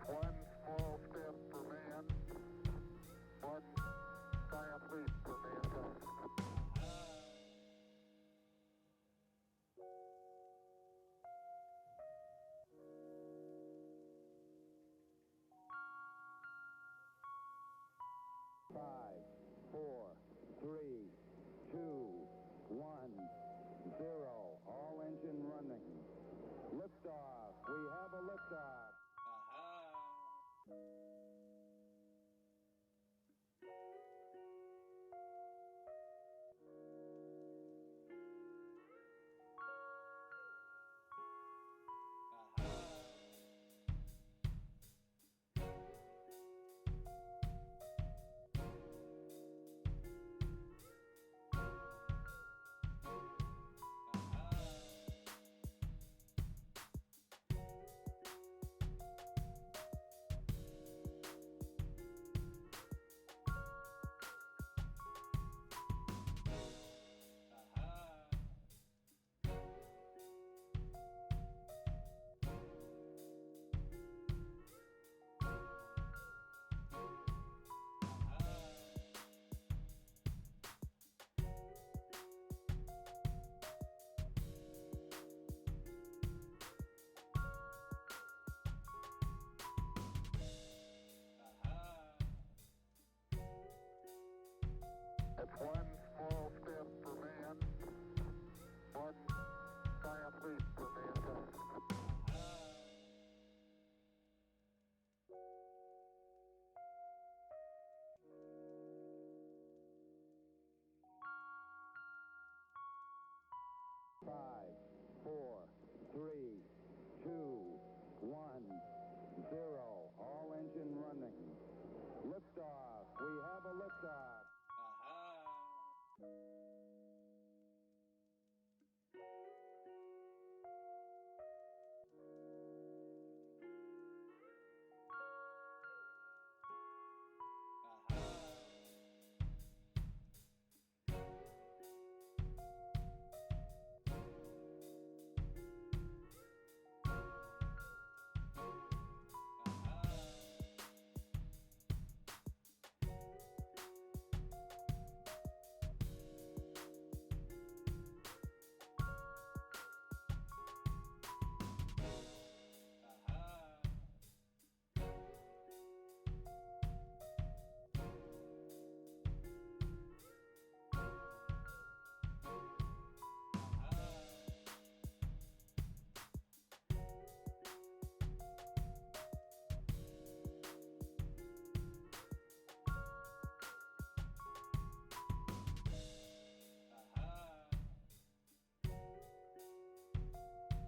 It's one small step for man, one giant leap for mankind. 5, 4, 3, 2, 1, 0. All engine running. Liftoff. We have a liftoff. It's one small step for man, one giant leap for mankind. 5, 4, 3, 2, 1, 0. All engine running. Liftoff. We have a liftoff.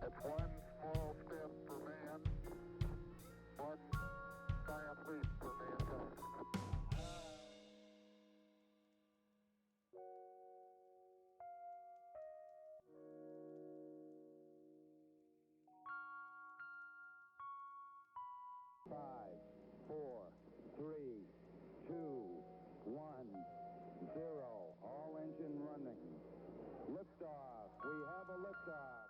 It's one small step for man, one giant leap for mankind. 5, 4, 3, 2, 1, 0. All engine running. Liftoff. We have a liftoff.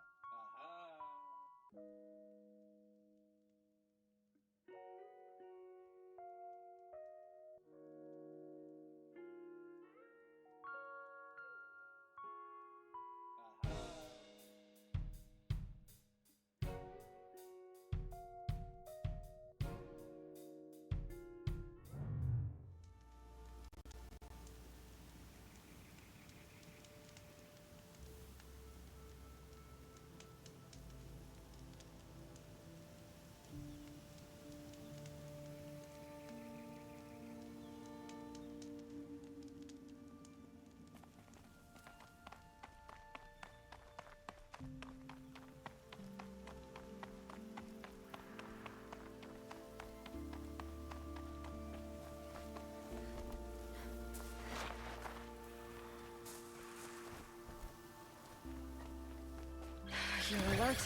You alert?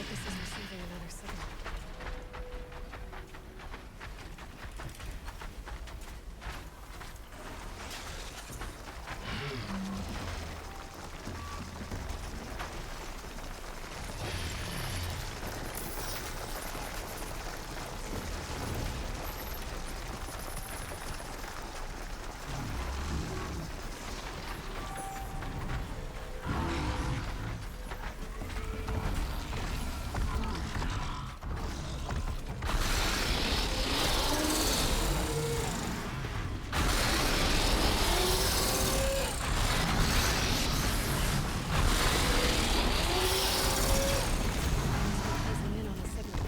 focus is receiving another signal. Closing in on the signal.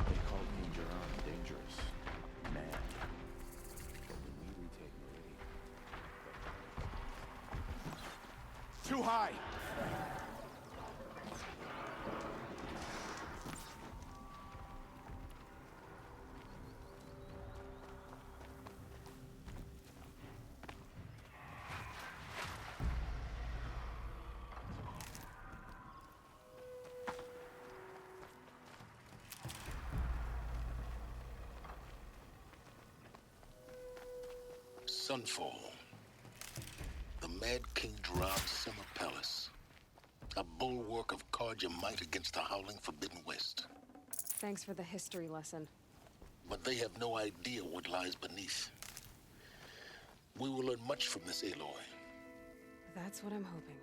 They called King Duran dangerous, mad. But when we retake Meridian... Too high! Sunfall. The Mad King Duran's summer palace. A bulwark of Carja might against the howling Forbidden West. Thanks for the history lesson. But they have no idea what lies beneath. We will learn much from this Aloy. That's what I'm hoping.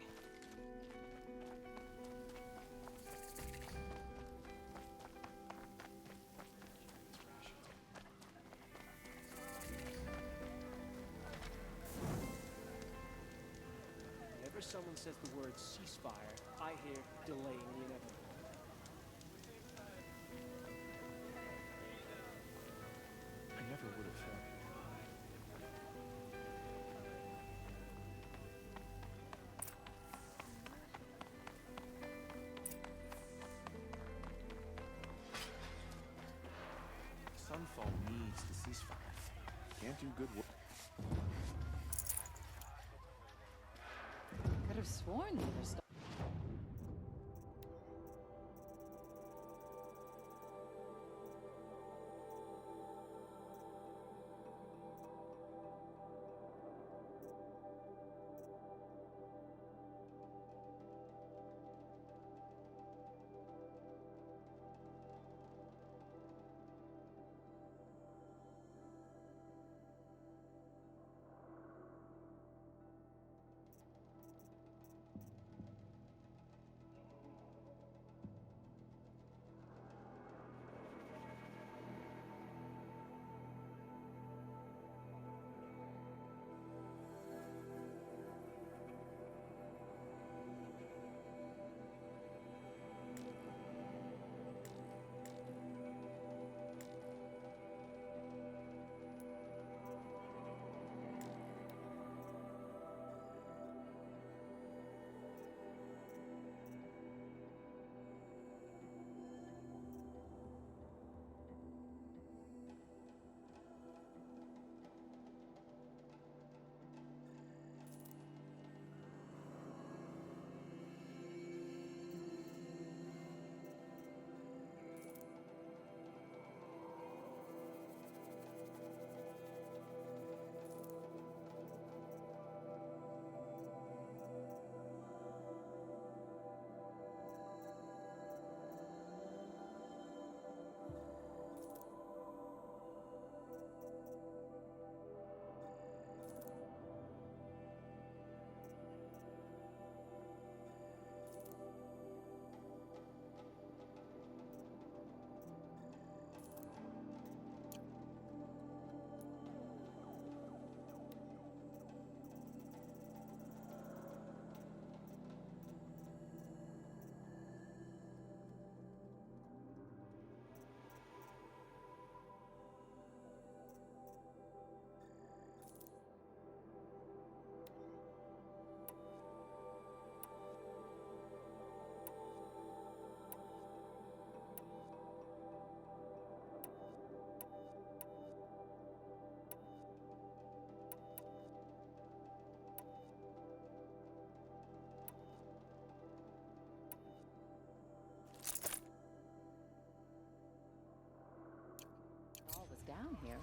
Whenever someone says the word ceasefire, I hear delaying the inevitable. I never would have thought. Sunfall needs the ceasefire. Can't do good work. Could have sworn they were stuck. here.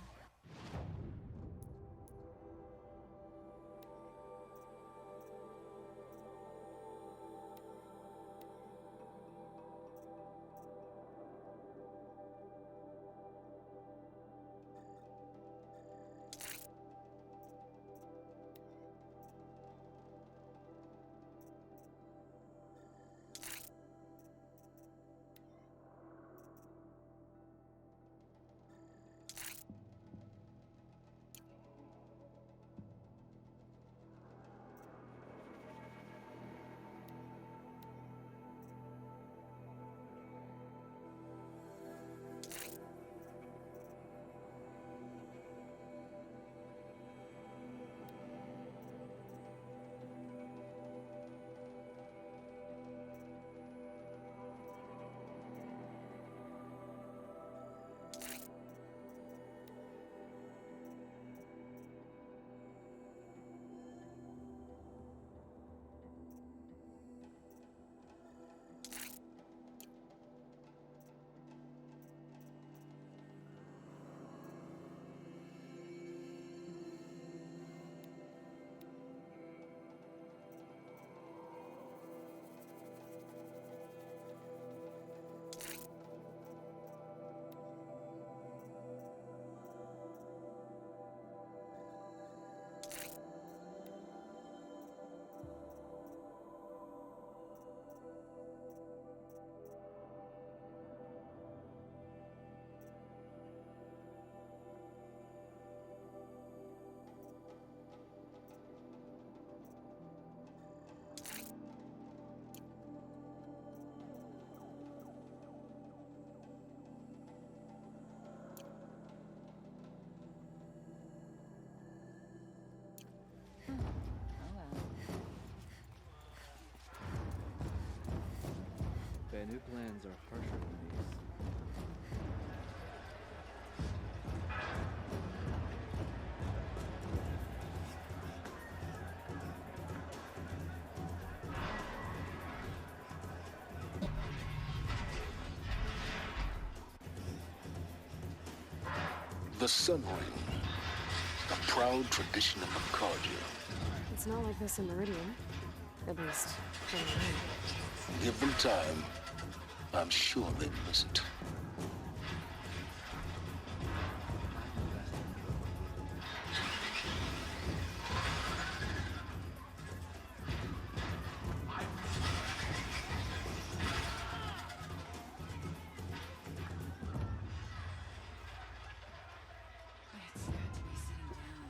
Oh well. Their new plans are harsher than these. The Sun Ring, a proud tradition of Macardia. It's not like this in Meridian. At least, for now. Give them time. I'm sure they'd miss it. It's good to be sitting down.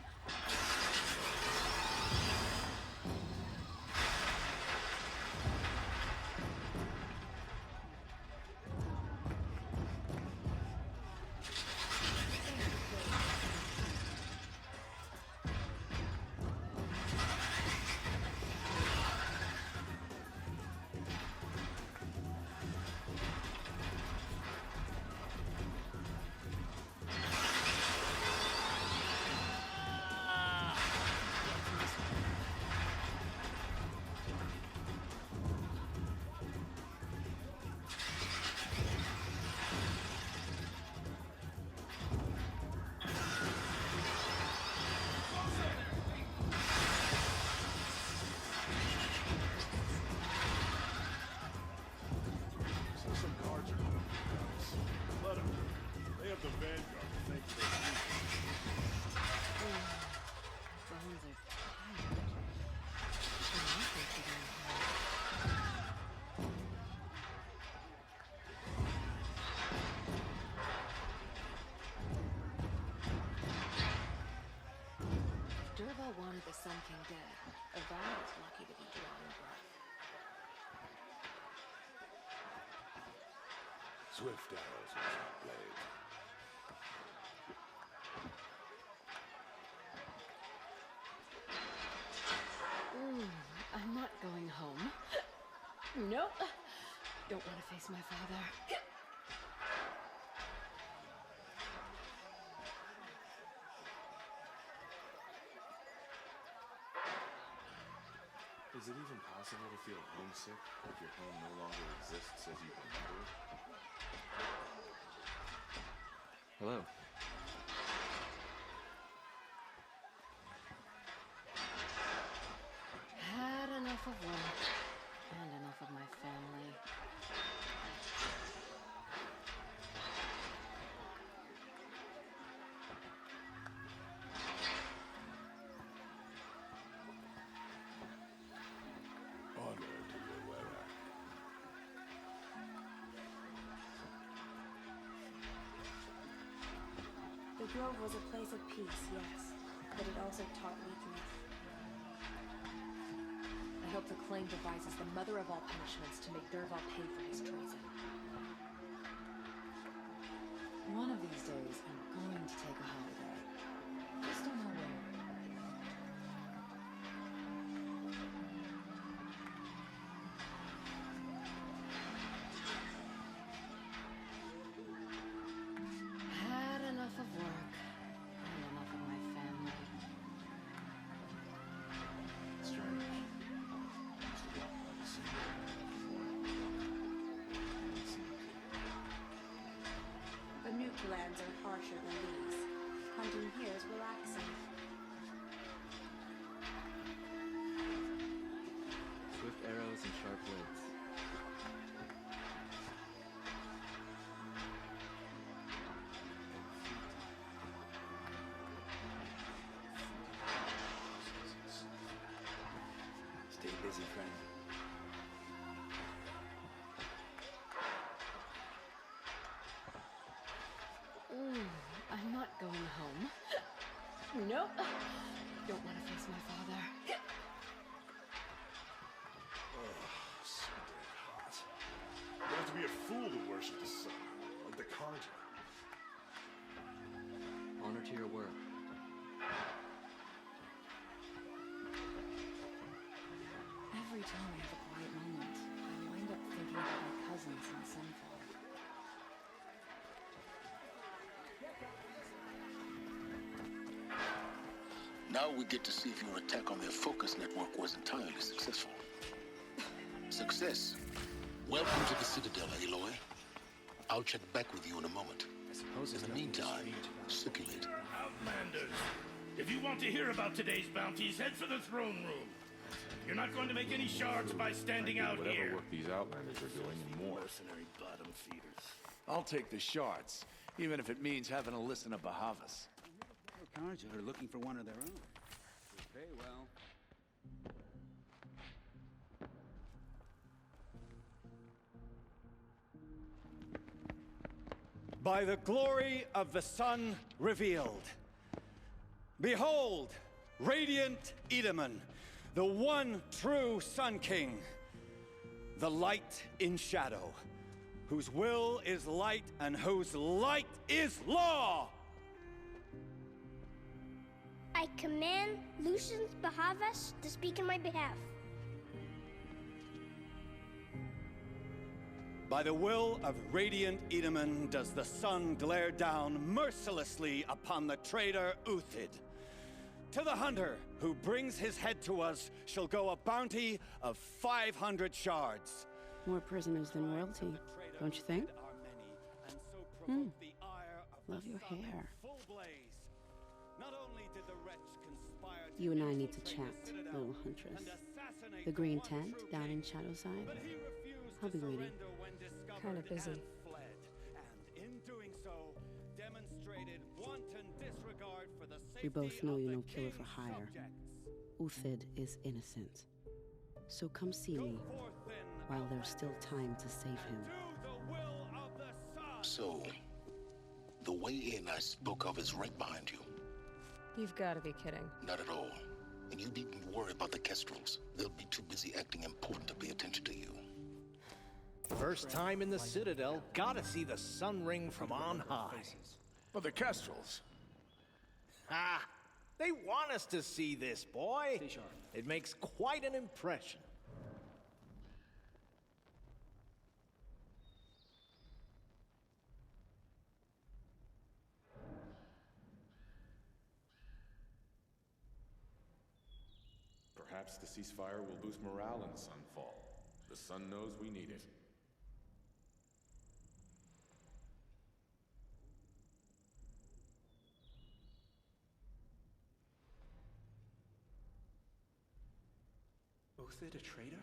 Durval wanted the Sun King dead. Avad is lucky to be drawing breath. Swift arrows and sharp blades. I'm not going home. Nope. Don't want to face my father. Is it even possible to feel homesick if your home no longer exists as you remember it? Hello. enough of work and enough of my family. Honor to your wearer. The grove was a place of peace, yes, but it also taught weakness. I hope the claim devises the mother of all punishments to make Dervahl pay for his treason. One of these days, I'm going to take a holiday. Just don't know where. Had enough of work and enough of my family. Strange. Used to walk by the same road before. The nuke lands are harsher than these. Hunting here is relaxing. Swift arrows and sharp blades. Stay busy, friend. I'm not going home. Nope. Don't want to face my father. So damn hot. You have to be a fool to worship the sun, like the conjurer. Honor to your work. Every time I have a quiet moment, I wind up thinking about my cousins in Sunfall. Now we get to see if your attack on their focus network was entirely successful. Success. Welcome to the Citadel, Aloy. I'll check back with you in a moment. I suppose In the meantime, circulate. Outlanders, if you want to hear about today's bounties, head for the throne room. You're not going to make any shards by standing out Whatever here. work these outlanders are doing and more. Mercenary bottom feeders. I'll take the shards, even if it means having to listen to Bahavas. Carja are looking for one of their own. They pay well. By the glory of the sun revealed. Behold, radiant Edaman, the one true Sun King, the light in shadow, whose will is light and whose light is law! I command Lucius Bahavas to speak in my behalf. By the will of radiant Edaman does the sun glare down mercilessly upon the traitor Uthid. To the hunter who brings his head to us shall go a bounty of 500 shards. More prisoners than royalty, don't you think? Love your hair. You and I need to chat, little huntress. The green tent down in Shadowside? I'll be waiting. Kinda busy. We both know you're no killer for hire. Uthid is innocent. So come see me while there's still time to save him. So, the way in I spoke of is right behind you. You've got to be kidding. Not at all. And you needn't worry about the Kestrels. They'll be too busy acting important to pay attention to you. First time in the Citadel, gotta see the sun ring from on high. Well, the Kestrels. Ha! They want us to see this, boy. It makes quite an impression. Perhaps the ceasefire will boost morale in Sunfall. The sun knows we need it. Uthid a traitor?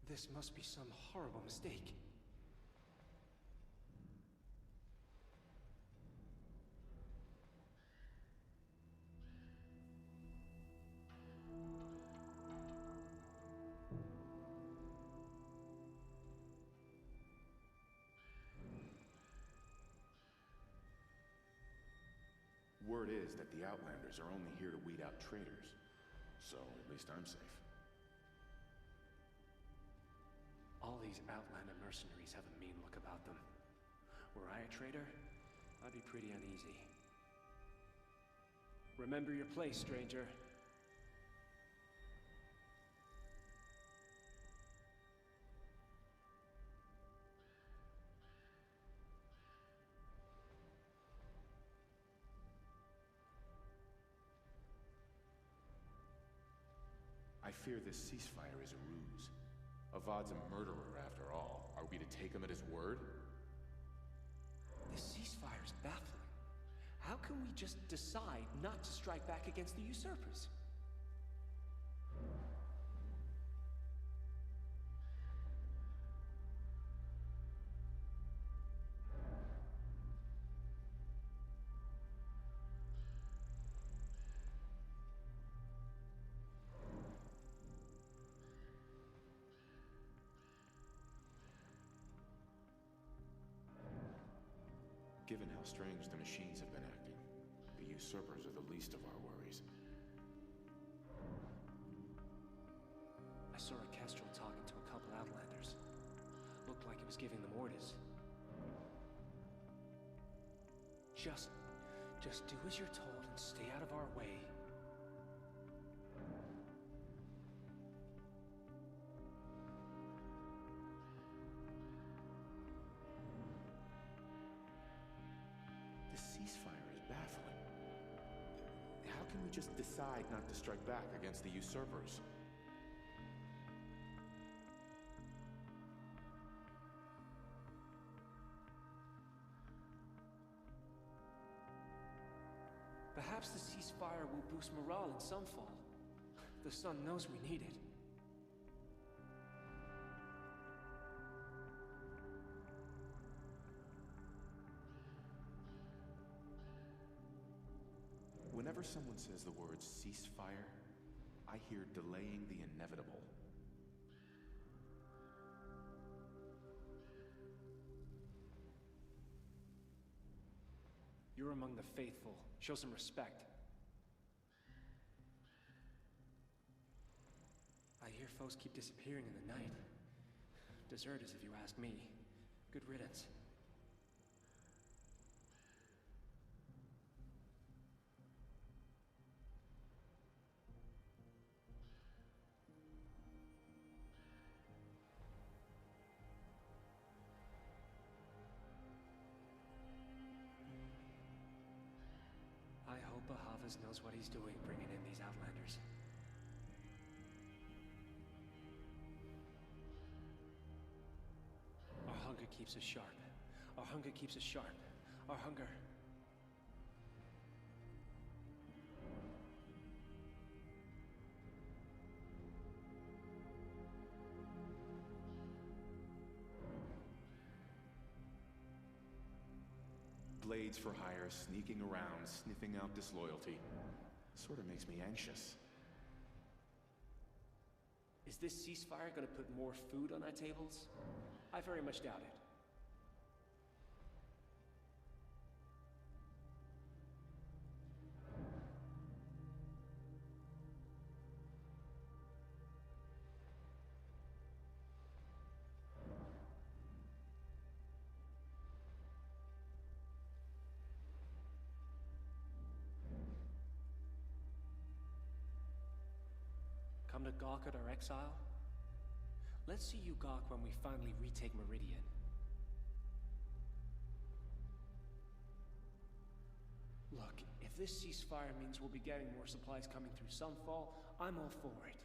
This must be some horrible mistake. Word is that the Outlanders are only here to weed out traitors. So, at least I'm safe. All these Outlander mercenaries have a mean look about them. Were I a traitor, I'd be pretty uneasy. Remember your place, stranger. I fear this ceasefire is a ruse. Avad's a murderer, after all. Are we to take him at his word? This ceasefire is baffling. How can we just decide not to strike back against the usurpers? Given how strange the machines have been acting, the usurpers are the least of our worries. I saw a Kestrel talking to a couple Outlanders. Looked like it was giving them orders. Just do as you're told and stay out of our way. The ceasefire is baffling. How can we just decide not to strike back against the usurpers? Perhaps the ceasefire will boost morale in Sunfall. The sun knows we need it. Whenever someone says the word ceasefire, I hear delaying the inevitable. You're among the faithful. Show some respect. I hear foes keep disappearing in the night. Deserters, if you ask me. Good riddance. I hope Bahavas knows what he's doing bringing in these Outlanders. Our hunger keeps us sharp. Our hunger keeps us sharp. Our hunger... Blades for hire, sneaking around, sniffing out disloyalty. Sort of makes me anxious. Is this ceasefire gonna put more food on our tables? I very much doubt it. Come to gawk at our exile? Let's see you gawk when we finally retake Meridian. Look, if this ceasefire means we'll be getting more supplies coming through Sunfall, I'm all for it.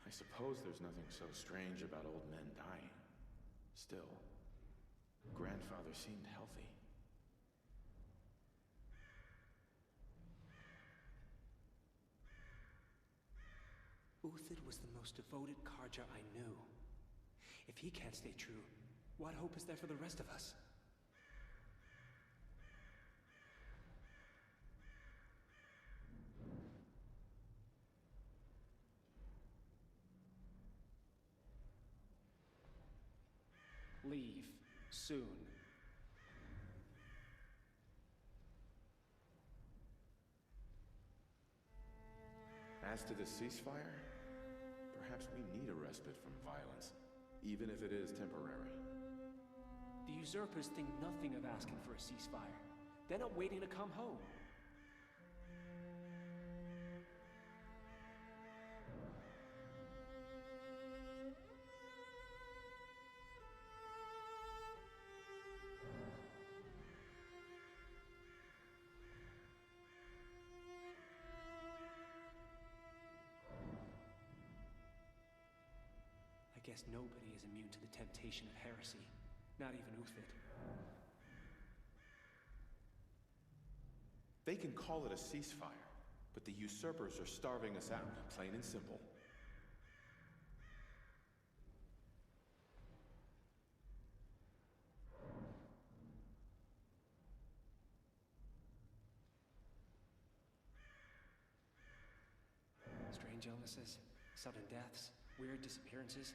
I suppose there's nothing so strange about old men dying. Still, Grandfather seemed healthy. Uthid was the most devoted Karja I knew. If he can't stay true, what hope is there for the rest of us? Leave. Soon. As to the ceasefire, perhaps we need a respite from violence, even if it is temporary. The usurpers think nothing of asking for a ceasefire. They're not waiting to come home. I guess nobody is immune to the temptation of heresy, not even Uthid. They can call it a ceasefire, but the usurpers are starving us out, plain and simple. Strange illnesses, sudden deaths, weird disappearances.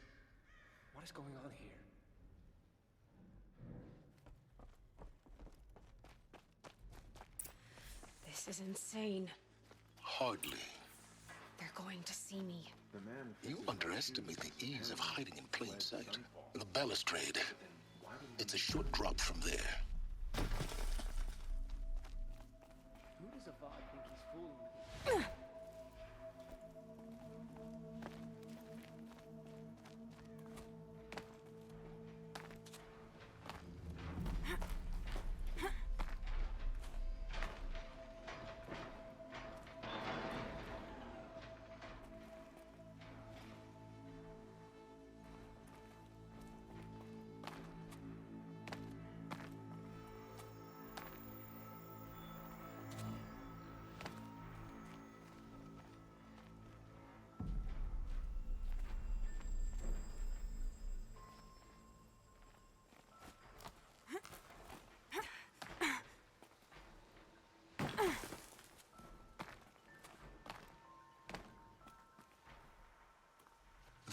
What is going on here? This is insane. Hardly. They're going to see me. The man... You underestimate the ease of hiding in plain sight. The balustrade. It's a short drop from there. Who does Avad think he's fooling with?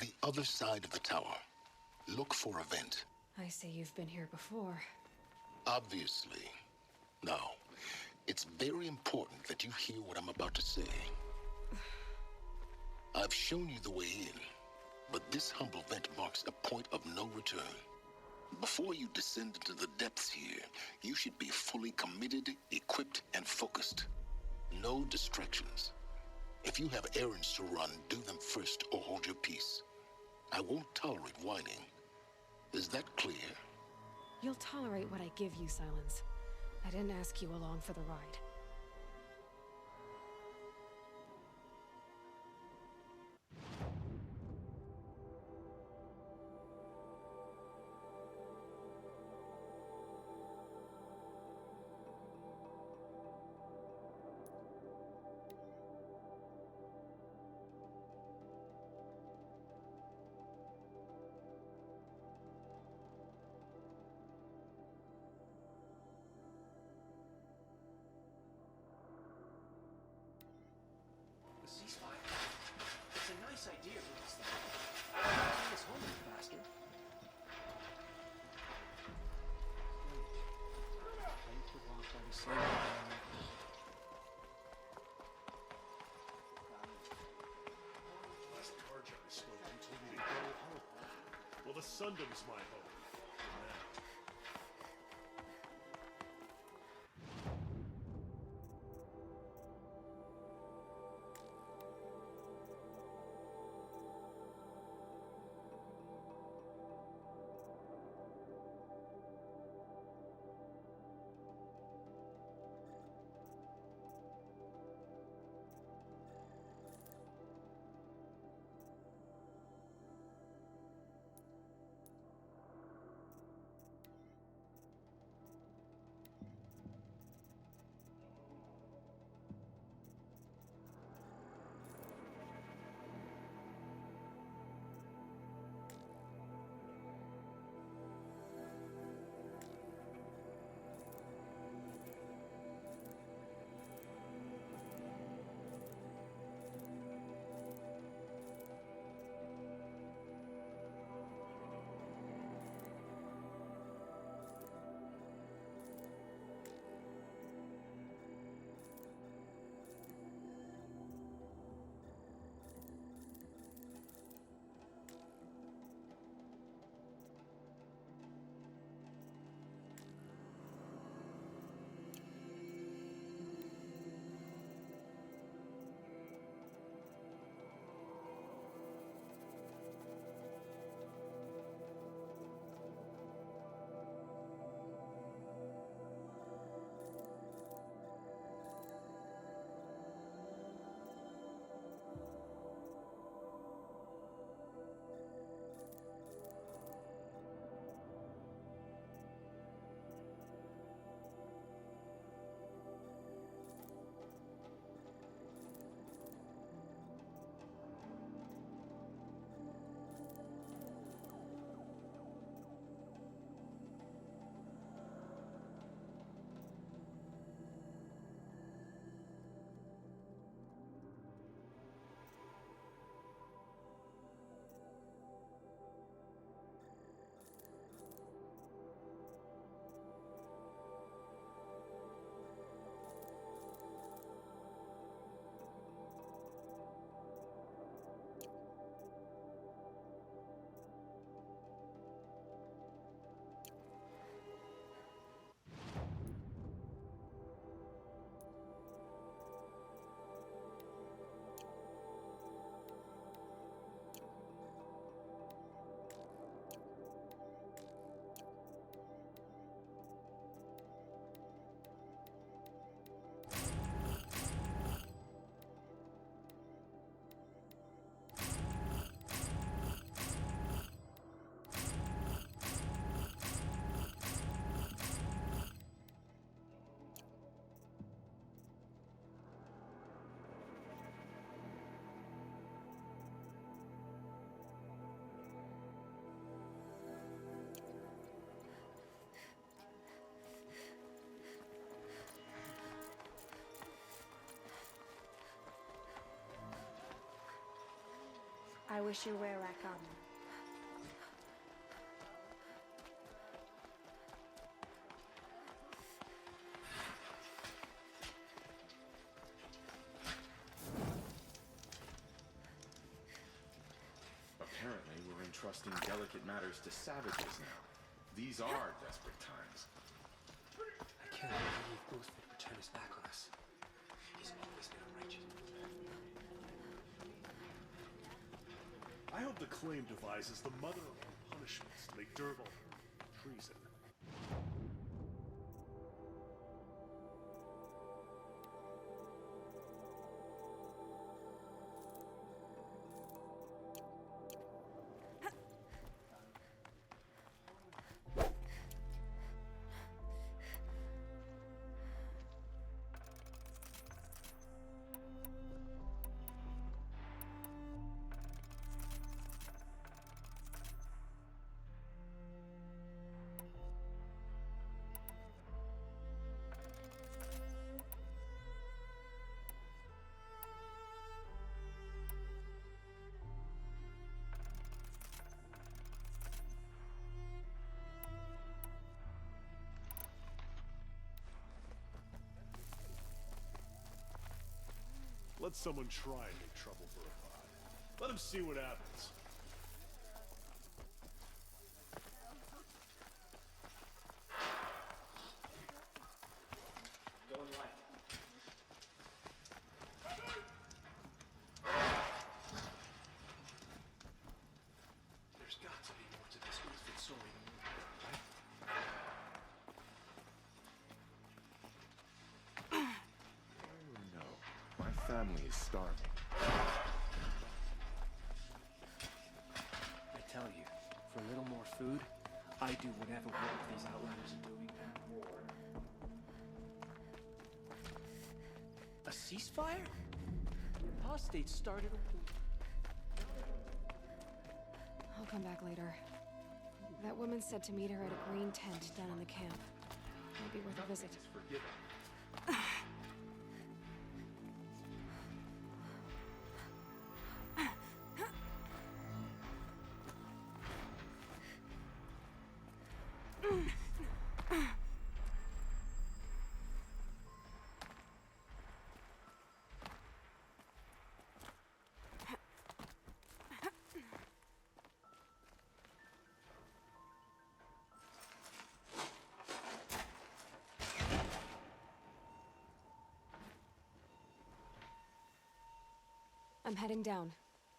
The other side of the tower. Look for a vent. I say you've been here before. Obviously. Now, it's very important that you hear what I'm about to say. I've shown you the way in, but this humble vent marks a point of no return. Before you descend into the depths here, you should be fully committed, equipped, and focused. No distractions. If you have errands to run, do them first or hold your peace. I won't tolerate whining. Is that clear? You'll tolerate what I give you, Silence. I didn't ask you along for the ride. The ceasefire? It's a nice idea, Uthid. Bring us home, you bastard. Thank you, walk by the same. Last Karja I spoke to told me to go home. Well, the Sundom's my home. For now. I wish you were welcome. Apparently, we're entrusting delicate matters to savages now. These are desperate times. I can't believe Booth would turn his back on us. He's always been unrighteous. I hope the claim devises the mother of all punishments to make durable treason. Let someone try and make trouble for a pod. Let him see what happens. Going left. There's got to be more to this Boothford story than No, my family is starving. I tell you, for a little more food, I do whatever work these outlanders are doing. A ceasefire? Apostate started a war. I'll come back later. That woman said to meet her at a green tent down in the camp. Might be worth a visit. I'm heading down.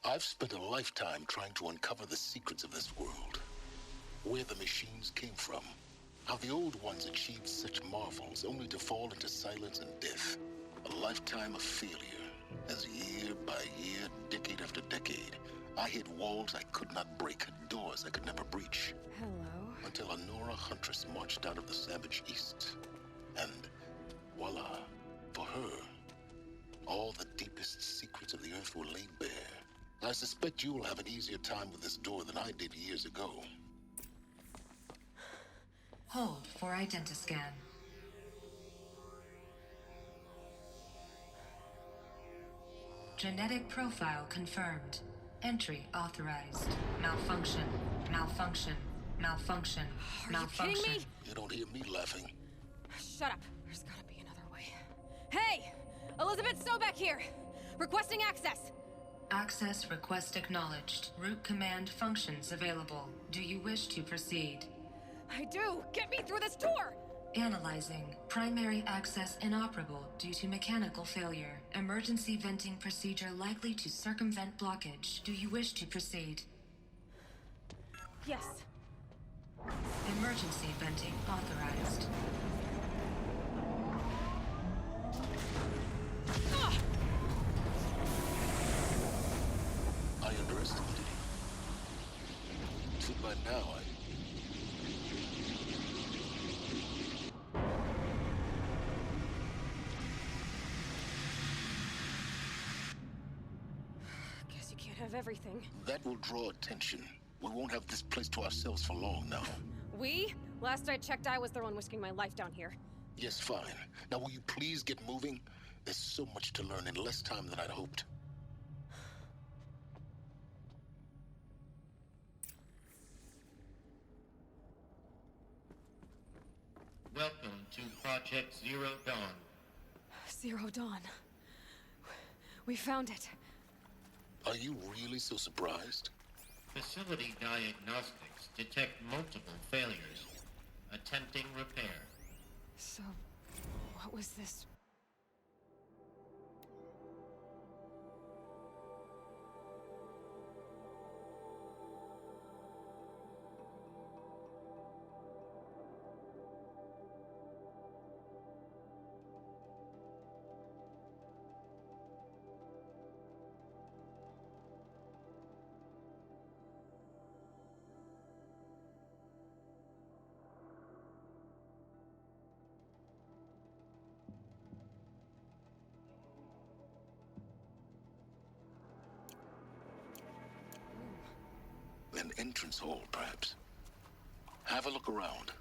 I've spent a lifetime trying to uncover the secrets of this world. Where the machines came from. How the old ones achieved such marvels only to fall into silence and death. A lifetime of failure. As year by year, decade after decade, I hit walls I could not break, doors I could never breach. Hello. Until a Nora huntress marched out of the savage east. And voila, for her, all the deepest secrets of the earth were laid bare. I suspect you will have an easier time with this door than I did years ago. Hold for identiscan. Genetic profile confirmed. Entry authorized. Malfunction. Malfunction. Malfunction. Malfunction. Are you kidding me? You don't hear me laughing. Shut up. There's gotta be another way. Hey! Elizabeth Sobeck here! Requesting access! Access request acknowledged. Root command functions available. Do you wish to proceed? I do! Get me through this door! Analyzing. Primary access inoperable due to mechanical failure. Emergency venting procedure likely to circumvent blockage. Do you wish to proceed? Yes. Emergency venting authorized. I underestimated you. See, by now, Guess you can't have everything. that will draw attention. We won't have this place to ourselves for long now. We? Last I checked, I was the one risking my life down here. Yes, fine. Now will you please get moving? There's so much to learn in less time than I'd hoped. Welcome to Project Zero Dawn. Zero Dawn. We found it. Are you really so surprised? Facility diagnostics detect multiple failures. Attempting repair. So, what was this? An entrance hall, perhaps. Have a look around.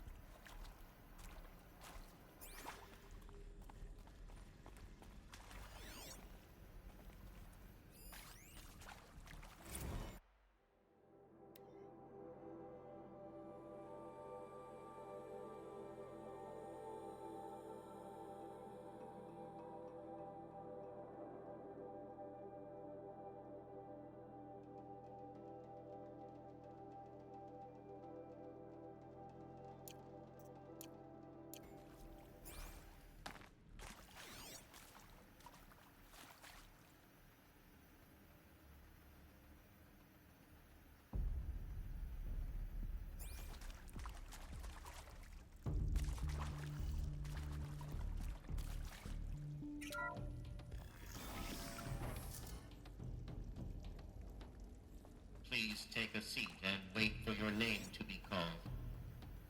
Please take a seat and wait for your name to be called.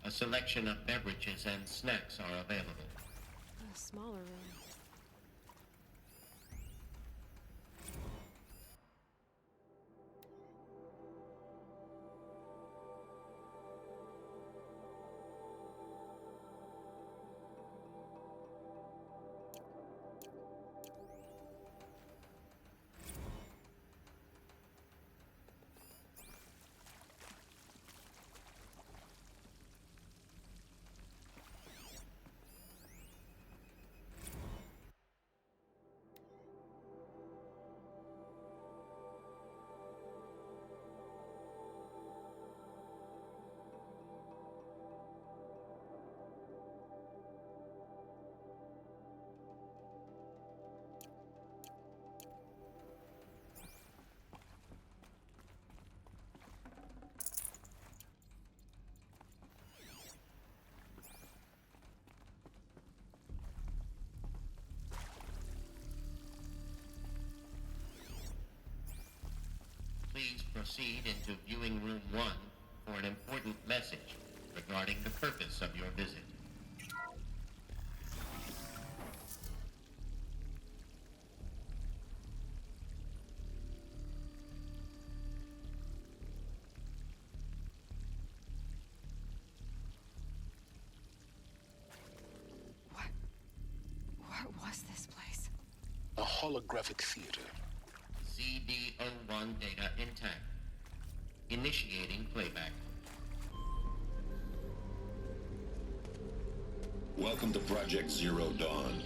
A selection of beverages and snacks are available. A smaller room. Please proceed into viewing room 1 for an important message regarding the purpose of your visit. What was this place? A holographic theater. CD01 data intact. Initiating playback. Welcome to Project Zero Dawn.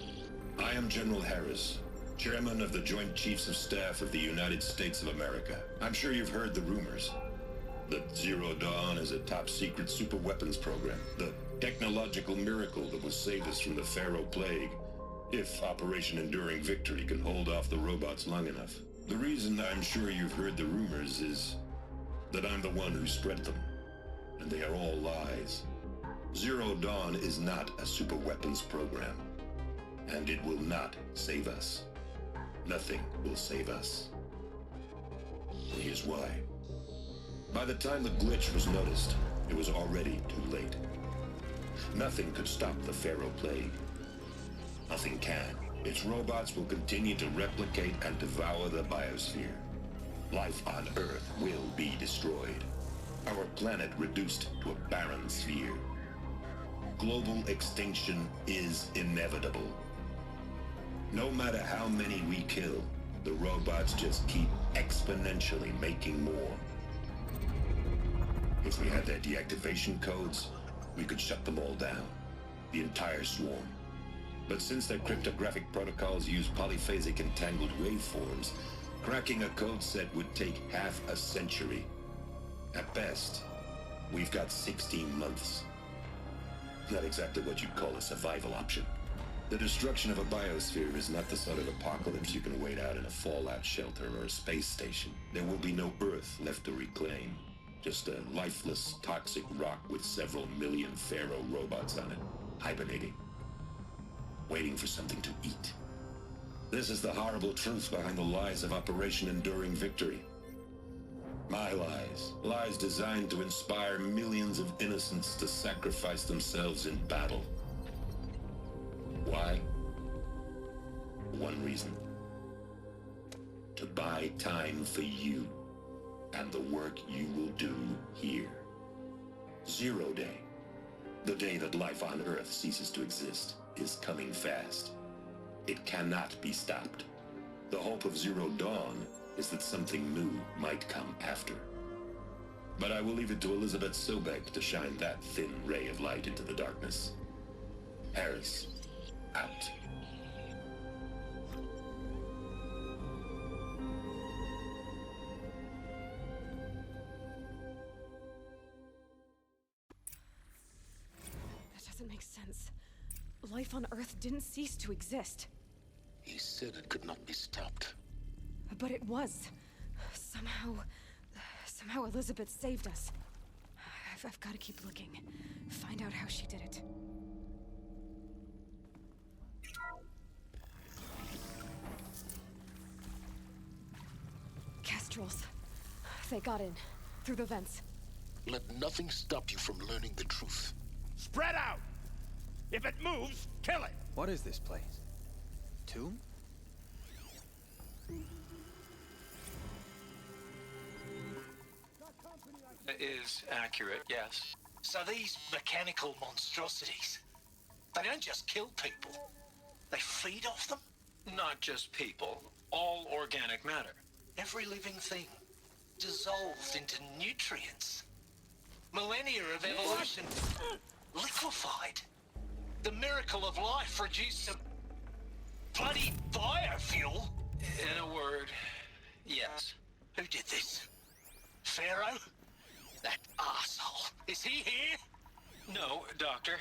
I am General Harris, Chairman of the Joint Chiefs of Staff of the United States of America. I'm sure you've heard the rumors that Zero Dawn is a top-secret superweapons program, the technological miracle that will save us from the Pharaoh Plague, if Operation Enduring Victory can hold off the robots long enough. The reason I'm sure you've heard the rumors is that I'm the one who spread them, and they are all lies. Zero Dawn is not a superweapons program, and it will not save us. Nothing will save us. And here's why. By the time the glitch was noticed, it was already too late. Nothing could stop the Pharaoh Plague. Nothing can. Its robots will continue to replicate and devour the biosphere. Life on Earth will be destroyed. Our planet reduced to a barren sphere. Global extinction is inevitable. No matter how many we kill, the robots just keep exponentially making more. If we had their deactivation codes, we could shut them all down. the entire swarm. But since their cryptographic protocols use polyphasic entangled waveforms, cracking a code set would take half a century. At best, we've got 16 months. Not exactly what you'd call a survival option. The destruction of a biosphere is not the sort of apocalypse you can wait out in a fallout shelter or a space station. There will be no Earth left to reclaim. Just a lifeless, toxic rock with several million Pharaoh robots on it, hibernating, waiting for something to eat. This is the horrible truth behind the lies of Operation Enduring Victory. My lies. Lies designed to inspire millions of innocents to sacrifice themselves in battle. Why? One reason. To buy time for you and the work you will do here. Zero Day, the day that life on Earth ceases to exist, is coming fast. It cannot be stopped. The hope of Zero Dawn is that something new might come after. But I will leave it to Elizabeth Sobek to shine that thin ray of light into the darkness. Harris, out. That doesn't make sense. Life on Earth didn't cease to exist. He said it could not be stopped. But it was. Somehow Elizabeth saved us. I've got to keep looking. Find out how she did it. Kestrels. They got in. Through the vents. Let nothing stop you from learning the truth. Spread out! If it moves, kill it! What is this place? Tomb? Is accurate, yes. So these mechanical monstrosities, they don't just kill people, they feed off them? Not just people, all organic matter. Every living thing, dissolved into nutrients. Millennia of evolution, liquefied. The miracle of life reduced to bloody biofuel. In a word, yes. Who did this? Pharaoh? That arsehole. Is he here? No, Doctor.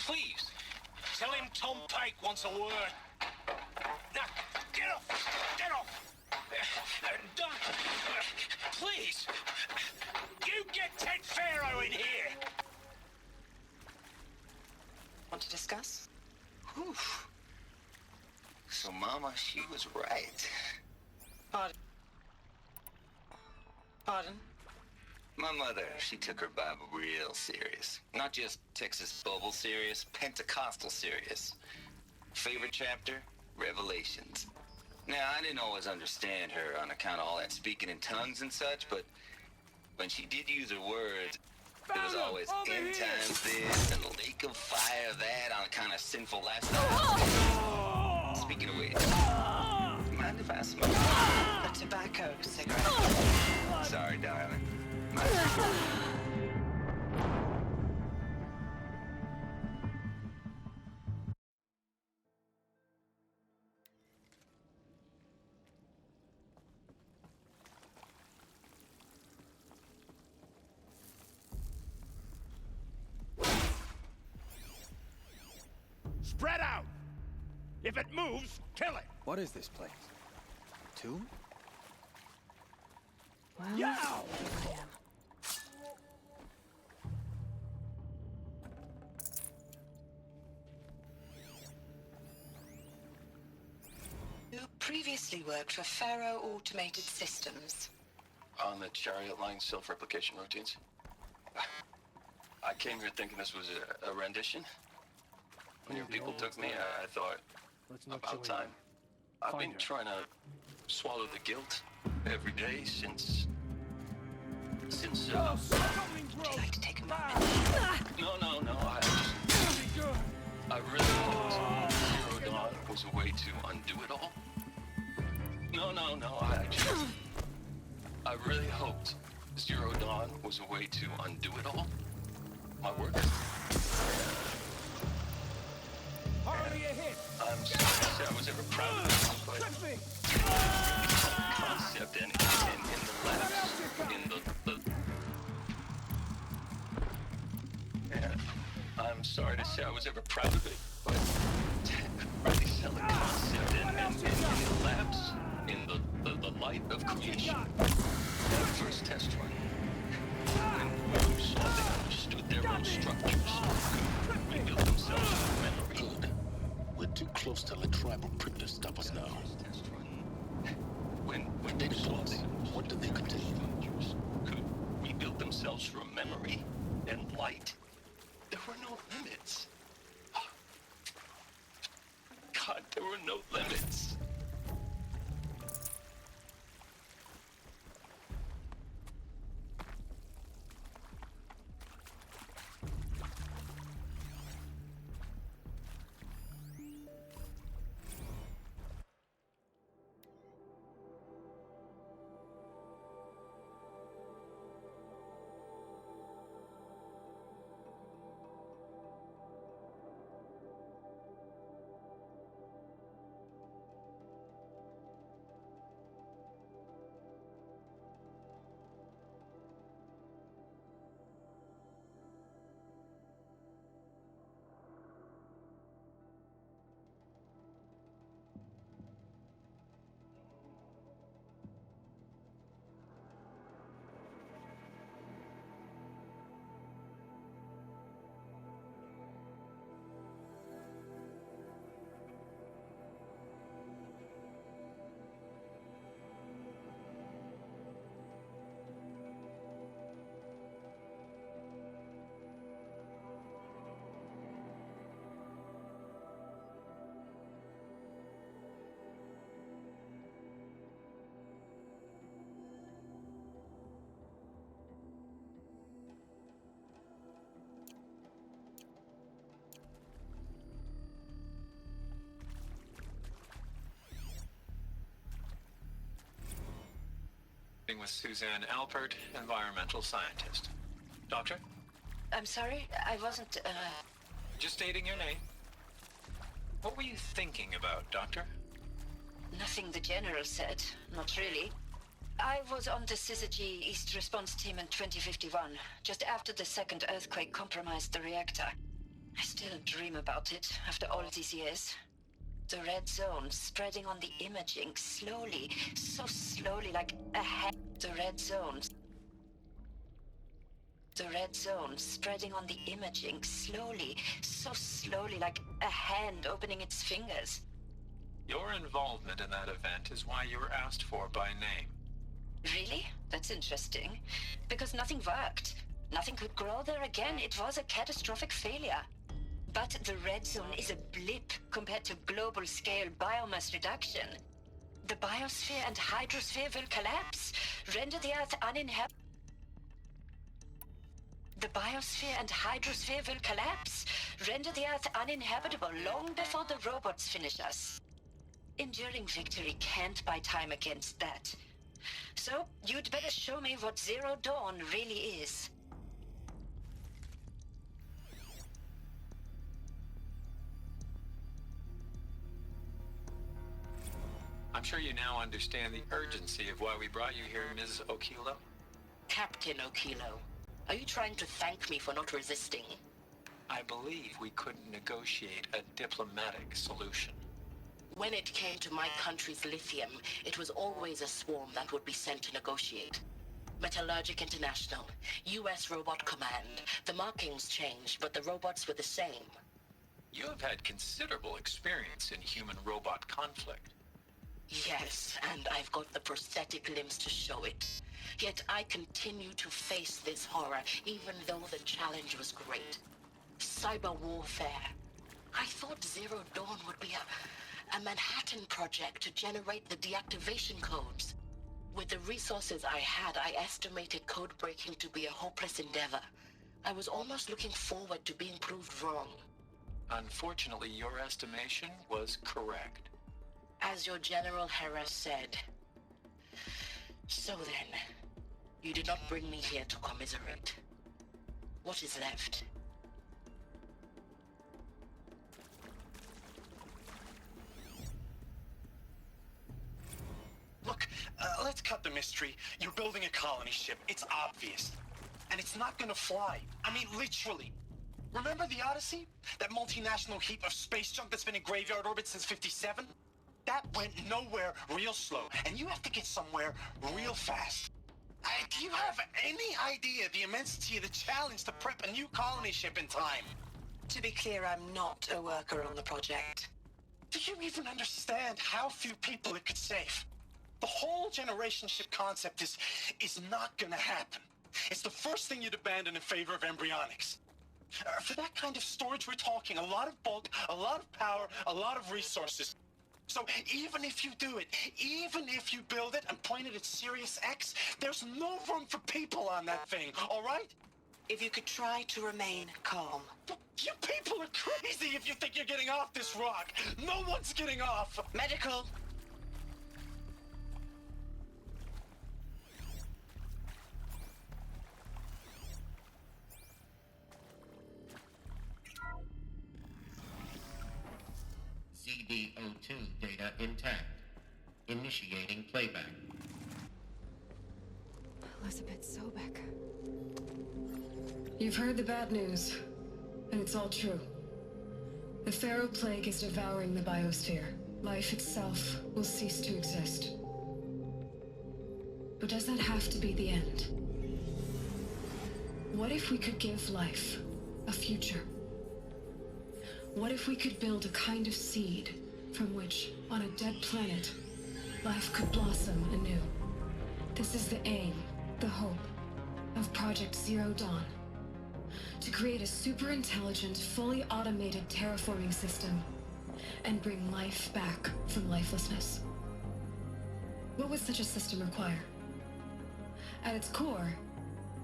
Please, tell him Tom Pike wants a word. Now, get off! Get off! Doctor, please! You get Ted Pharaoh in here! Want to discuss? Whew. So, Mama, she was right. Pardon? Pardon? My mother, she took her Bible real serious. Not just Texas Bible serious, Pentecostal serious. Favorite chapter? Revelations. Now, I didn't always understand her on account of all that speaking in tongues and such, but when she did use her words, there was always end times this and lake of fire that on account of sinful lifestyle. Speaking of which, mind if I smoke? A tobacco cigarette. Sorry, darling. Spread out! If it moves, kill it! What is this place? Tomb? Well, Yow! here I am. You previously worked for Pharaoh Automated Systems. On the chariot line self-replication routines? I came here thinking this was a rendition. When your people took me, I thought, about time. I've been trying to swallow the guilt every day since... Would you like to take a moment? No, I really thought Zero Dawn was a way to undo it all. I really hoped Zero Dawn was a way to undo it all. My work. was ever proud of it, but concept in the labs, in the yeah, I'm sorry to say I was ever proud of it, but really sell the concept in the labs, in the light of creation. That first test run, when you saw they understood their own structures, could rebuild themselves from memory. Good. We're too close to let tribal printers stop us now. When data plots, what do they contain? Could rebuild themselves from memory and light. There were no limits. God, there were no limits. With Suzanne Alpert, environmental scientist. Doctor? I'm sorry, I wasn't, Just stating your name. What were you thinking about, Doctor? Nothing the General said. Not really. I was on the Syzygy East Response Team in 2051, just after the second earthquake compromised the reactor. I still dream about it, after all these years. The red zone spreading on the imaging, slowly, so slowly, like a hand. The red zone spreading on the imaging, slowly, so slowly, like a hand opening its fingers. Your involvement in that event is why you were asked for by name. Really? That's interesting. Because nothing worked. Nothing could grow there again. It was a catastrophic failure. But the red zone is a blip compared to global-scale biomass reduction. The biosphere and hydrosphere will collapse, render the Earth uninhabitable. The biosphere and hydrosphere will collapse, render the Earth uninhabitable long before the robots finish us. Enduring victory can't buy time against that. So, you'd better show me what Zero Dawn really is. I'm sure you now understand the urgency of why we brought you here, Ms. Okilo. Captain Okilo, are you trying to thank me for not resisting? I believe we couldn't negotiate a diplomatic solution. When it came to my country's lithium, it was always a swarm that would be sent to negotiate. Metallurgic International, U.S. Robot Command. The markings changed, but the robots were the same. You have had considerable experience in human-robot conflict. Yes, and I've got the prosthetic limbs to show it. Yet I continue to face this horror, even though the challenge was great. Cyber warfare. I thought Zero Dawn would be a Manhattan project to generate the deactivation codes. With the resources I had, I estimated code breaking to be a hopeless endeavor. I was almost looking forward to being proved wrong. Unfortunately, your estimation was correct. As your General Harris said. So then, you did not bring me here to commiserate. What is left? let's cut the mystery. You're building a colony ship. It's obvious. And it's not gonna fly. I mean, literally. Remember the Odyssey? That multinational heap of space junk that's been in graveyard orbit since '57? That went nowhere real slow. And you have to get somewhere real fast. Do you have any idea the immensity of the challenge to prep a new colony ship in time? To be clear, I'm not a worker on the project. Do you even understand how few people it could save? The whole generation ship concept is not gonna happen. It's the first thing you'd abandon in favor of embryonics. For that kind of storage, we're talking a lot of bulk, a lot of power, a lot of resources. So even if you do it, even if you build it and point it at Sirius X, there's no room for people on that thing, all right? If you could try to remain calm. You people are crazy if you think you're getting off this rock. No one's getting off. Medical. ZD-02 data intact. Initiating playback. Elizabeth Sobek. You've heard the bad news, and it's all true. The Pharaoh Plague is devouring the biosphere. Life itself will cease to exist. But does that have to be the end? What if we could give life a future? What if we could build a kind of seed from which, on a dead planet, life could blossom anew? This is the aim, the hope, of Project Zero Dawn. To create a super-intelligent, fully automated terraforming system and bring life back from lifelessness. What would such a system require? At its core,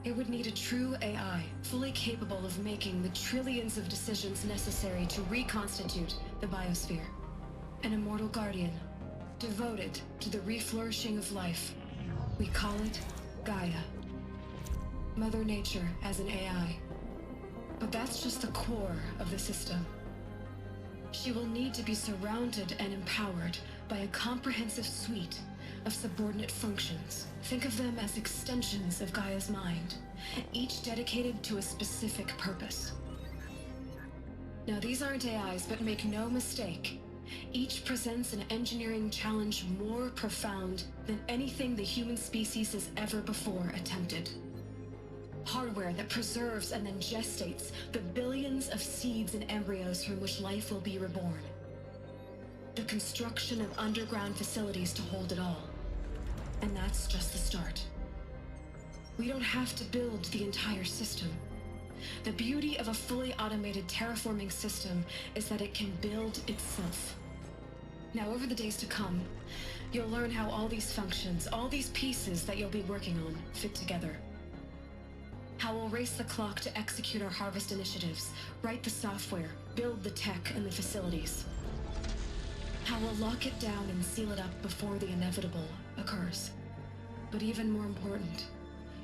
it would need a true AI, fully capable of making the trillions of decisions necessary to reconstitute the biosphere. An immortal guardian, devoted to the reflourishing of life. We call it Gaia. Mother Nature as an AI. But that's just the core of the system. She will need to be surrounded and empowered by a comprehensive suite of subordinate functions. Think of them as extensions of Gaia's mind, each dedicated to a specific purpose. Now, these aren't AIs, but make no mistake, each presents an engineering challenge more profound than anything the human species has ever before attempted. Hardware that preserves and then gestates the billions of seeds and embryos from which life will be reborn. The construction of underground facilities to hold it all. And that's just the start. We don't have to build the entire system. The beauty of a fully automated terraforming system is that it can build itself. Now, over the days to come, you'll learn how all these functions, all these pieces that you'll be working on, fit together. How we'll race the clock to execute our harvest initiatives, write the software, build the tech and the facilities. How we'll lock it down and seal it up before the inevitable occurs. But even more important,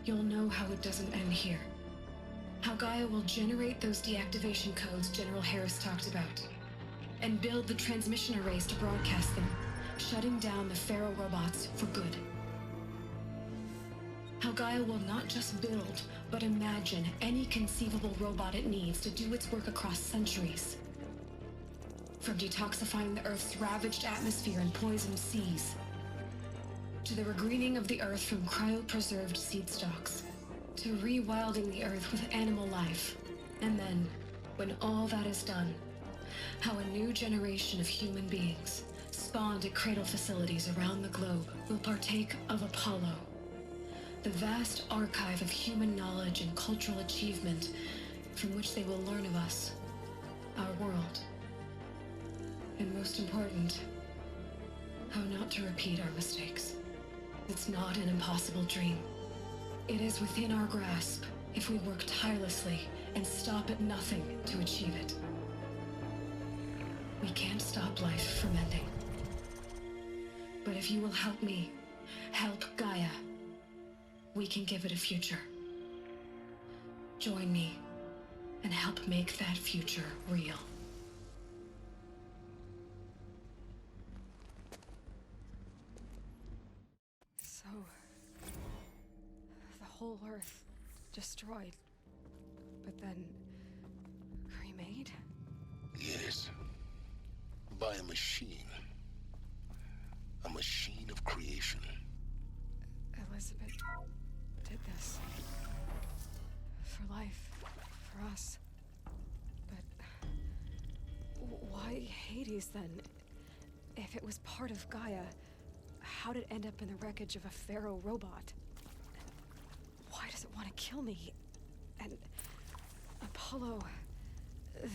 you'll know how it doesn't end here. How Gaia will generate those deactivation codes General Harris talked about, and build the transmission arrays to broadcast them, shutting down the Pharaoh robots for good. How Gaia will not just build, but imagine any conceivable robot it needs to do its work across centuries. From detoxifying the Earth's ravaged atmosphere and poisoned seas, to the regreening of the Earth from cryopreserved seed stalks, to rewilding the Earth with animal life. And then, when all that is done, how a new generation of human beings, spawned at cradle facilities around the globe, will partake of Apollo, the vast archive of human knowledge and cultural achievement from which they will learn of us, our world. And most important, how not to repeat our mistakes. It's not an impossible dream. It is within our grasp if we work tirelessly and stop at nothing to achieve it. We can't stop life from ending. But if you will help me, help Gaia, we can give it a future. Join me and help make that future real. So whole Earth destroyed, but then remade? Yes. By a machine. A machine of creation. Elizabeth did this. For life. For us. But why Hades then? If it was part of Gaia, how did it end up in the wreckage of a pharaoh robot? Why does it want to kill me? And Apollo,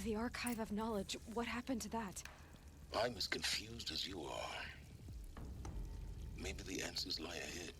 the Archive of Knowledge, what happened to that? I'm as confused as you are. Maybe the answers lie ahead.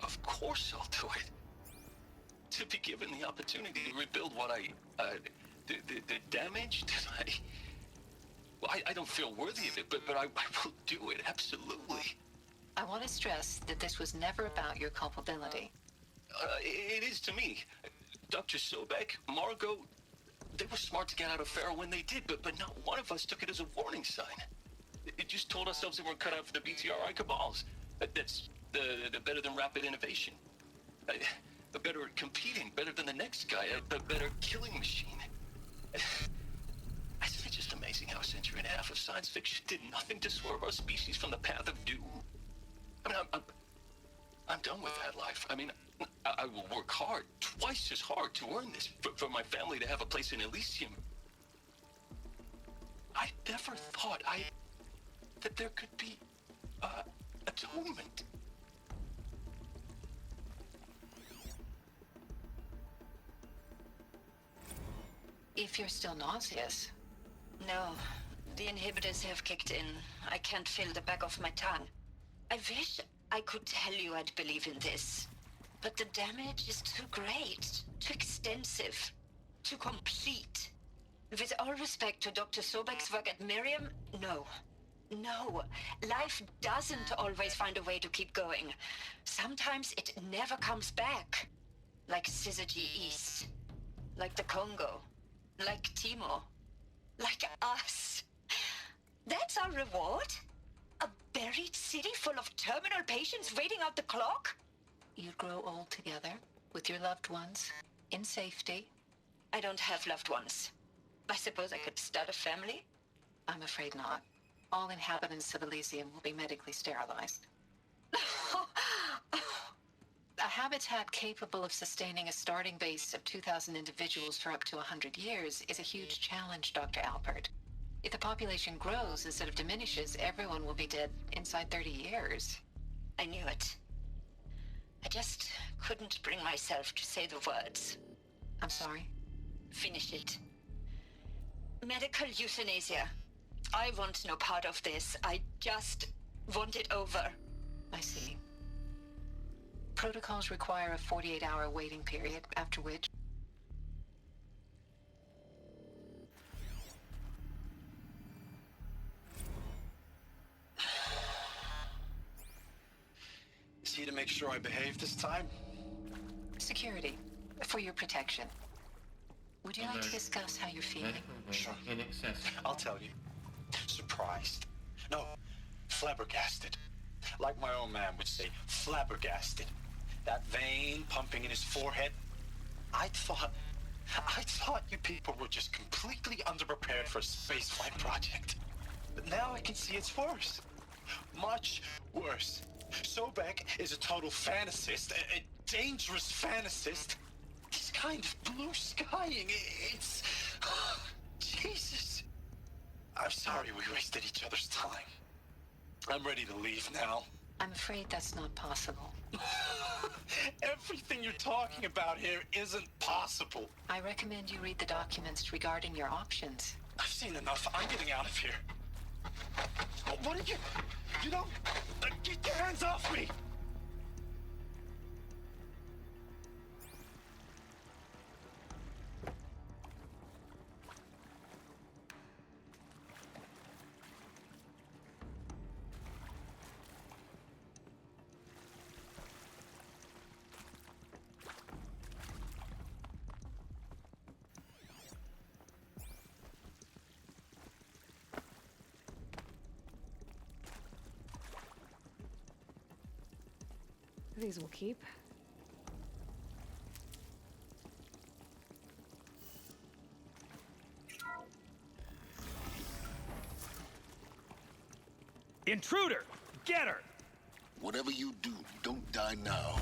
Of course I'll do it. To be given the opportunity to rebuild what the damage that I don't feel worthy of it, but I will do it, absolutely. I want to stress that this was never about your culpability. It is to me. Dr. Sobek, Margot, they were smart to get out of Pharaoh when they did, but not one of us took it as a warning sign. It just told ourselves they weren't cut out for the BTRI cabals. That's the better than rapid innovation. A better at competing, better than the next guy, a better killing machine. Isn't it just amazing how a century and a half of science fiction did nothing to swerve our species from the path of doom? I mean, I'm done with that life. I mean, I will work hard, twice as hard to earn this, for my family to have a place in Elysium. I never thought that there could be atonement. If you're still nauseous. No, the inhibitors have kicked in. I can't feel the back of my tongue. I wish I could tell you I'd believe in this. But the damage is too great, too extensive, too complete. With all respect to Dr. Sobek's work at Miriam, no. No, life doesn't always find a way to keep going. Sometimes it never comes back. Like Syzygy East. Like the Congo. Like Timo. Like us. That's our reward? A buried city full of terminal patients waiting out the clock? You grow old together with your loved ones in safety. I don't have loved ones. I suppose I could start a family? I'm afraid not. All inhabitants of Elysium will be medically sterilized. A habitat capable of sustaining a starting base of 2,000 individuals for up to 100 years is a huge challenge, Dr. Alpert. If the population grows instead of diminishes, everyone will be dead inside 30 years. I knew it. I just couldn't bring myself to say the words. I'm sorry? Finish it. Medical euthanasia. I want no part of this. I just want it over. I see. Protocols require a 48-hour waiting period, after which... Is he to make sure I behave this time? Security. For your protection. Would you like to discuss how you're feeling? Sure. I'll tell you. Surprised. No, flabbergasted. Like my own man would say, flabbergasted. That vein pumping in his forehead. I thought you people were just completely underprepared for a spaceflight project. But now I can see it's worse. Much worse. Sobek is a total fantasist, a dangerous fantasist. This kind of blue skying, it's... Jesus. I'm sorry we wasted each other's time. I'm ready to leave now. I'm afraid that's not possible. Everything you're talking about here isn't possible. I recommend you read the documents regarding your options. I've seen enough. I'm getting out of here. What did you... You don't... Get your hands off me! These will keep. Intruder! Get her! Whatever you do, don't die now.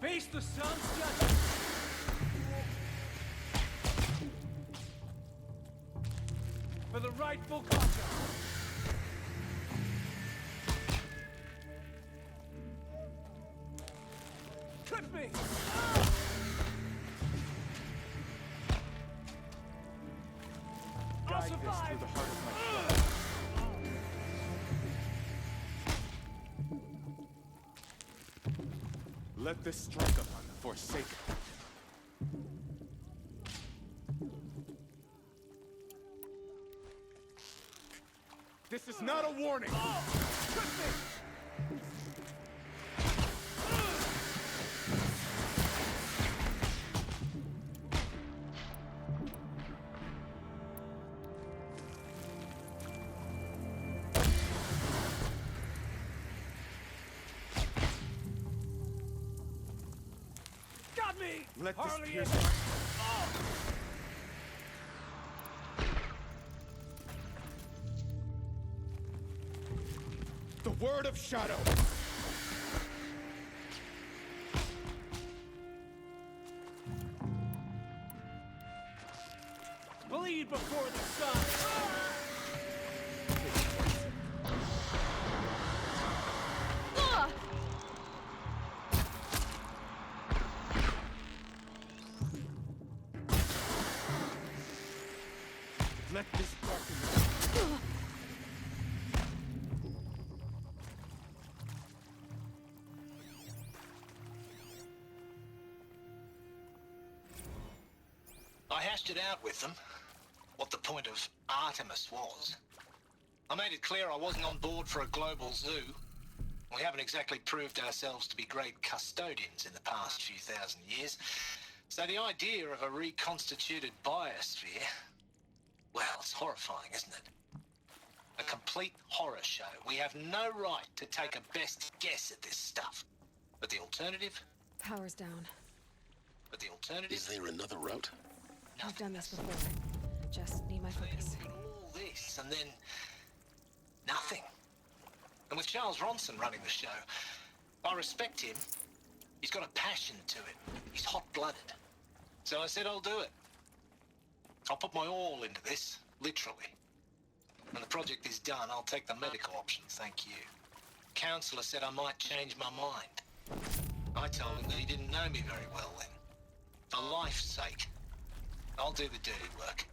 Face the sun's judgment! For the rightful conqueror! Trip me! Guide this through the heart of my flesh. Let this strike upon the Forsaken. This is not a warning! Trip me! Let this pierce my... The word of shadow! Bleed before the sun! Let this darken. I hashed it out with them, what the point of Artemis was. I made it clear I wasn't on board for a global zoo. We haven't exactly proved ourselves to be great custodians in the past few thousand years. So the idea of a reconstituted biosphere, well, it's horrifying, isn't it? A complete horror show. We have no right to take a best guess at this stuff. But the alternative? Power's down. But the alternative? Is there another route? I've done this before. Just need my focus. All this, and then nothing. And with Charles Ronson running the show, I respect him. He's got a passion to it. He's hot-blooded. So I said I'll do it. I'll put my all into this, literally. When the project is done, I'll take the medical option, thank you. Counselor said I might change my mind. I told him that he didn't know me very well then. For life's sake, I'll do the dirty work.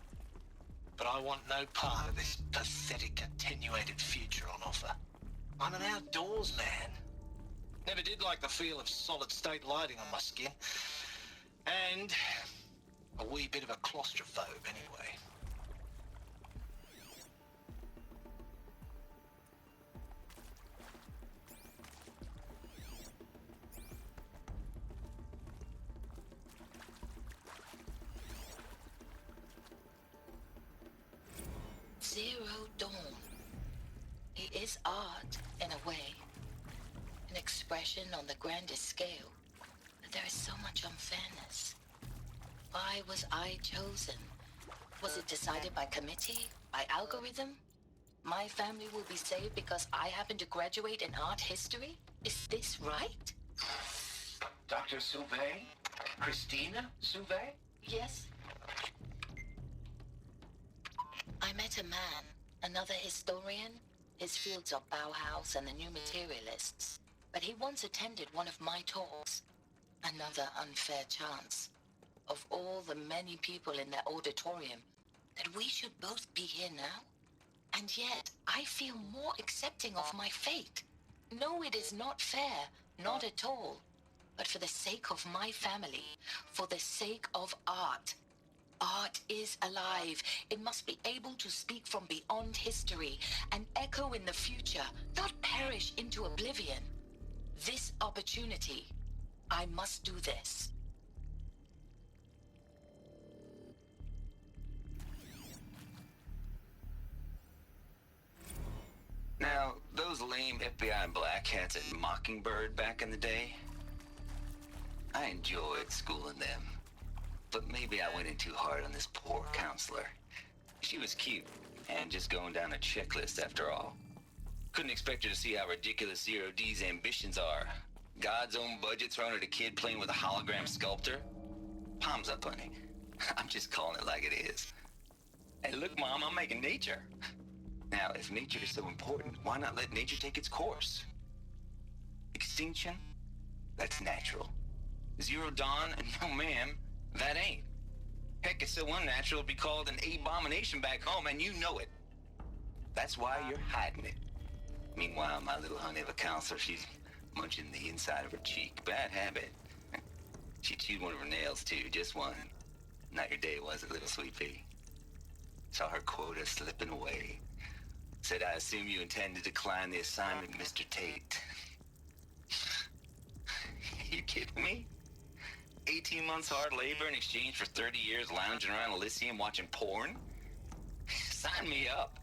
But I want no part of this pathetic, attenuated future on offer. I'm an outdoors man. Never did like the feel of solid-state lighting on my skin. And a wee bit of a claustrophobe, anyway. Zero Dawn. It is art, in a way. An expression on the grandest scale. But there is so much unfairness. Why was I chosen? Was it decided by committee? By algorithm? My family will be saved because I happen to graduate in art history? Is this right? Dr. Sauvé? Christina Sauvé? Yes. I met a man, another historian. His fields are Bauhaus and the New Materialists. But he once attended one of my talks. Another unfair chance. Of all the many people in that auditorium, that we should both be here now? And yet, I feel more accepting of my fate. No, it is not fair. Not at all. But for the sake of my family, for the sake of art. Art is alive. It must be able to speak from beyond history and echo in the future, not perish into oblivion. This opportunity, I must do this. Now, those lame FBI black hats at Mockingbird back in the day, I enjoyed schooling them. But maybe I went in too hard on this poor counselor. She was cute, and just going down a checklist after all. Couldn't expect her to see how ridiculous Zero D's ambitions are. God's own budget thrown at a kid playing with a hologram sculptor? Palms up, honey. I'm just calling it like it is. Hey, look, Mom, I'm making nature. Now, if nature is so important, why not let nature take its course? Extinction? That's natural. Zero Dawn? No, ma'am. That ain't. Heck, it's so unnatural it'd be called an abomination back home, and you know it. That's why you're hiding it. Meanwhile, my little honey of a counselor, she's munching the inside of her cheek. Bad habit. She chewed one of her nails, too, just one. Not your day, was it, little sweet pea? Saw her quota slipping away. Said, I assume you intend to decline the assignment, Mr. Tate. You kidding me? 18 months hard labor in exchange for 30 years lounging around Elysium watching porn? Sign me up.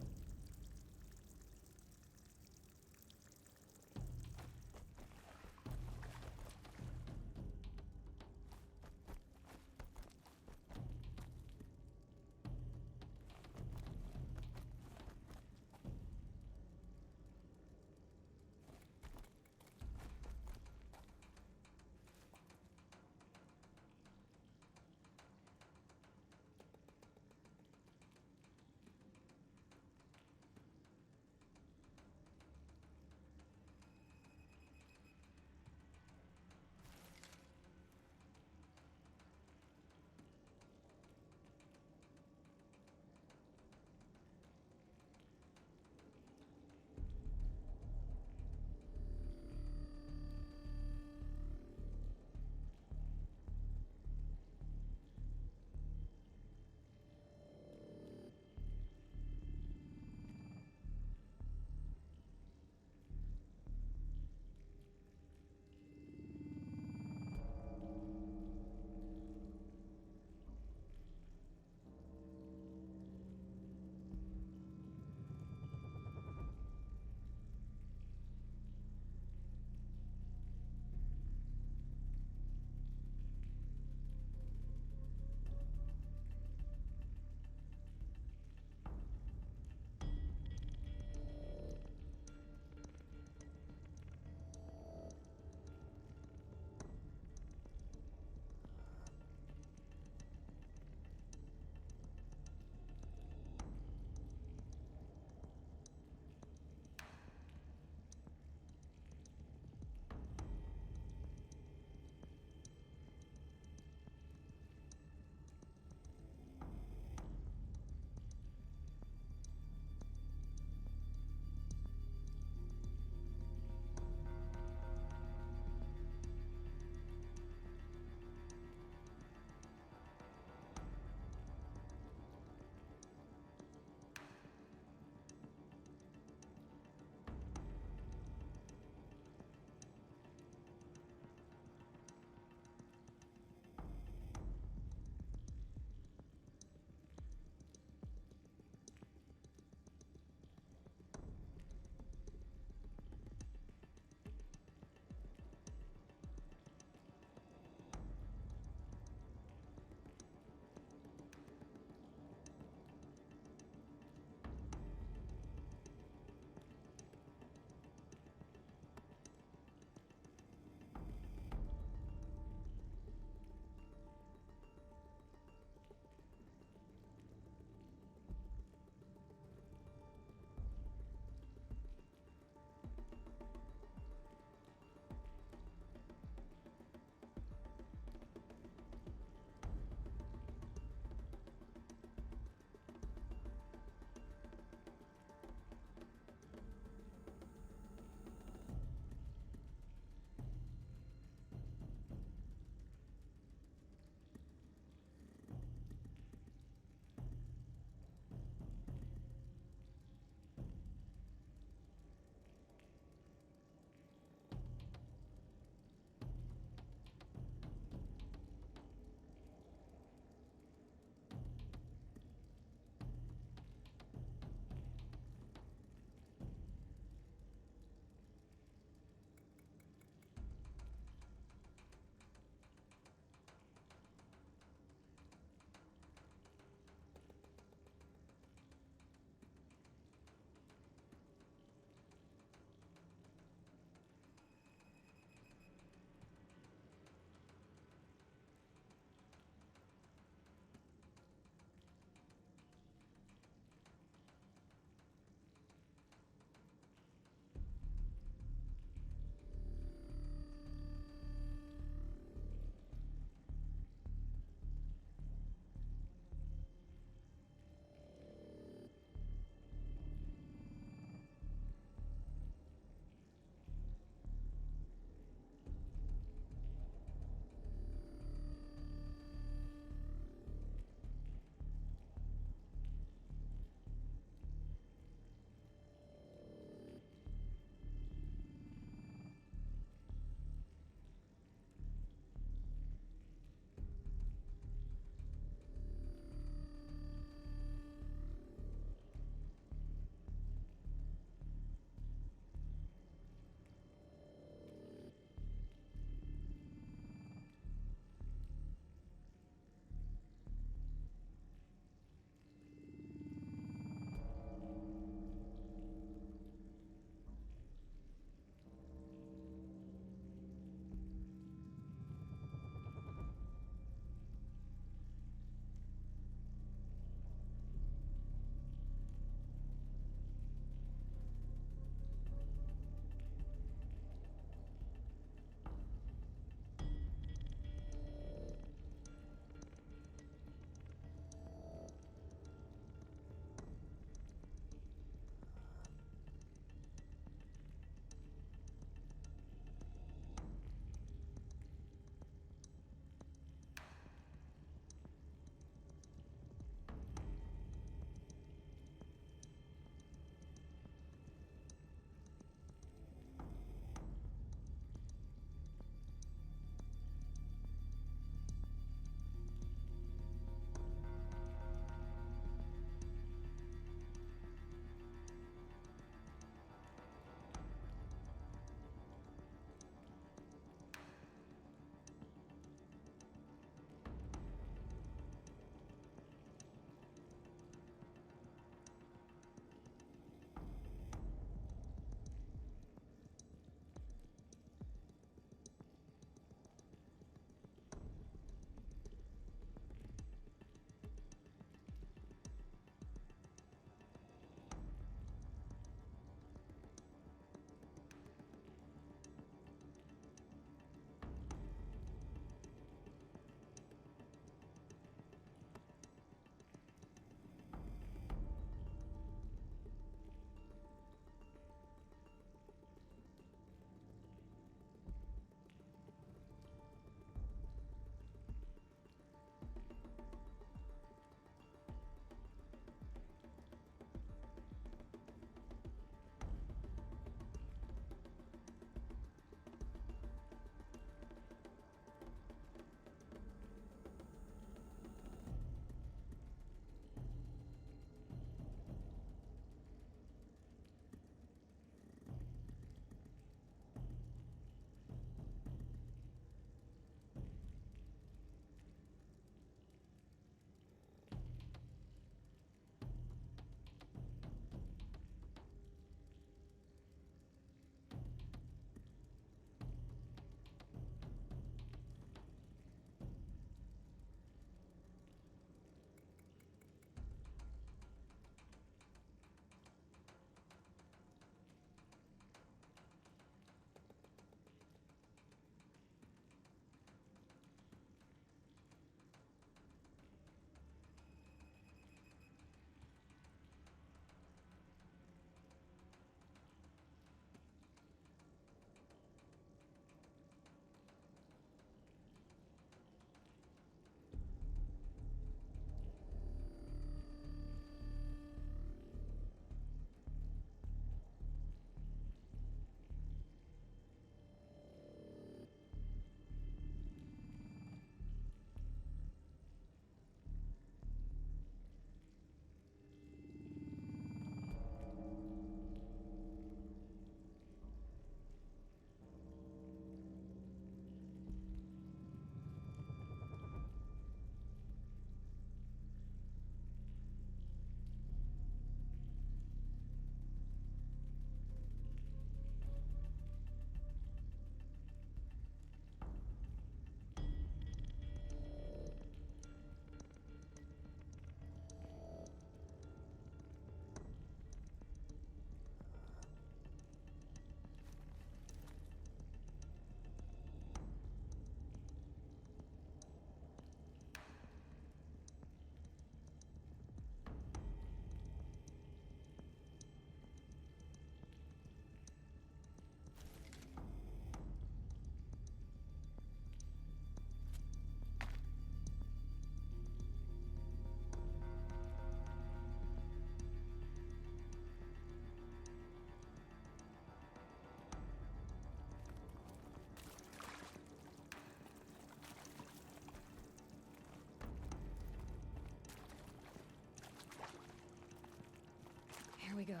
we go.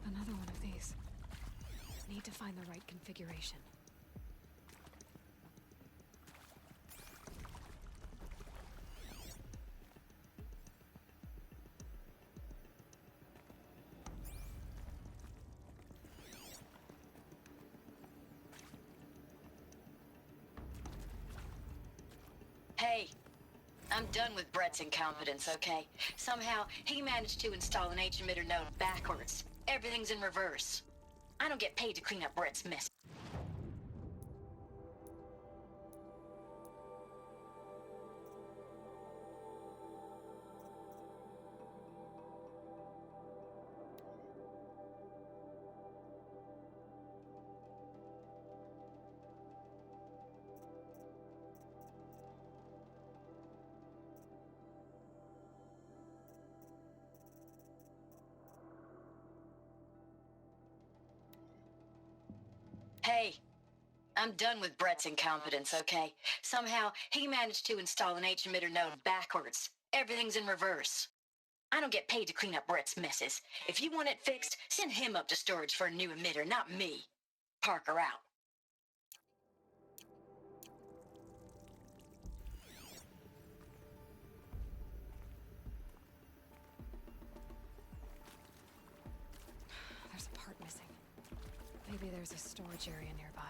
Another one of these. Need to find the right configuration. Hey, I'm done with Brett's incompetence, okay? Somehow, he managed to install an H-emitter node backwards. Everything's in reverse. I don't get paid to clean up Brett's mess. Hey, I'm done with Brett's incompetence, okay? Somehow, he managed to install an H-emitter node backwards. Everything's in reverse. I don't get paid to clean up Brett's messes. If you want it fixed, send him up to storage for a new emitter, not me. Parker out. There's a part missing. Maybe there's a storage area nearby.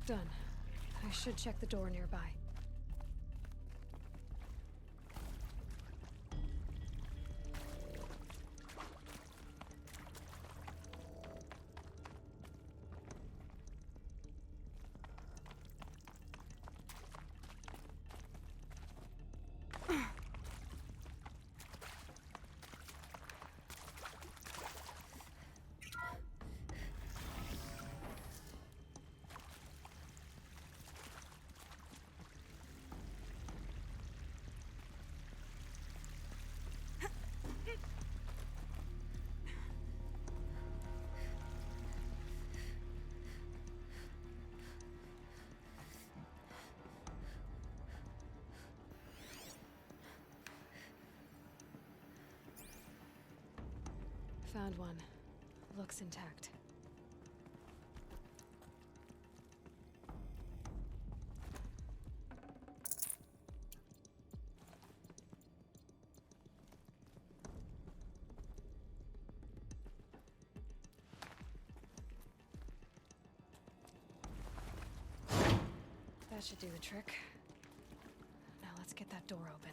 Done. I should check the door nearby. Found one. Looks intact. That should do the trick. Now let's get that door open.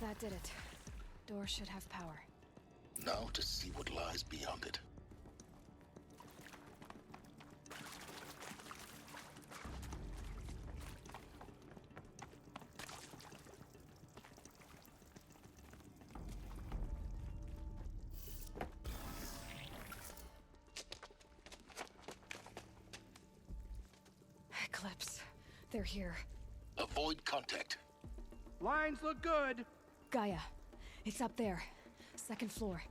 that did it. Door should have power. Now to see what lies beyond it. Eclipse. They're here. Avoid contact. Lines look good. Gaia. It's up there. Second floor.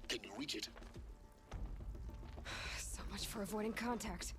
Can you reach it? So much for avoiding contact.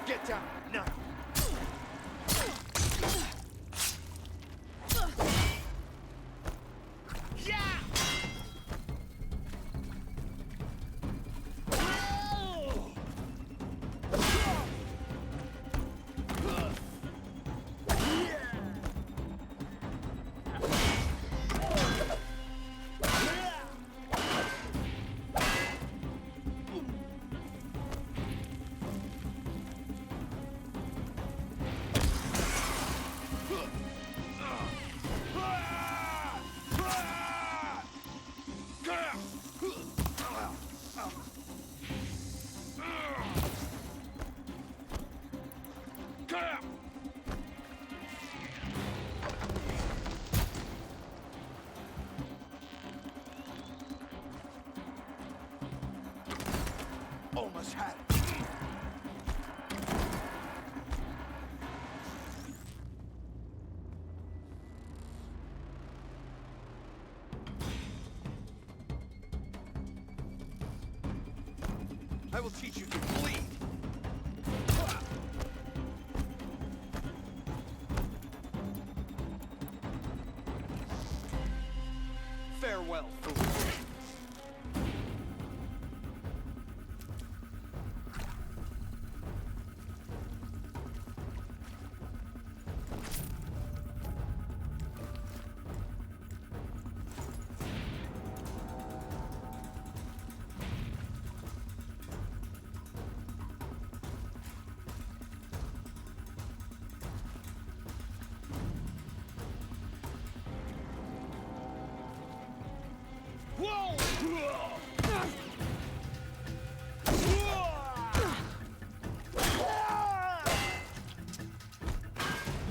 Get down! No! Almost had it. I will teach you to bleed! Farewell, fool.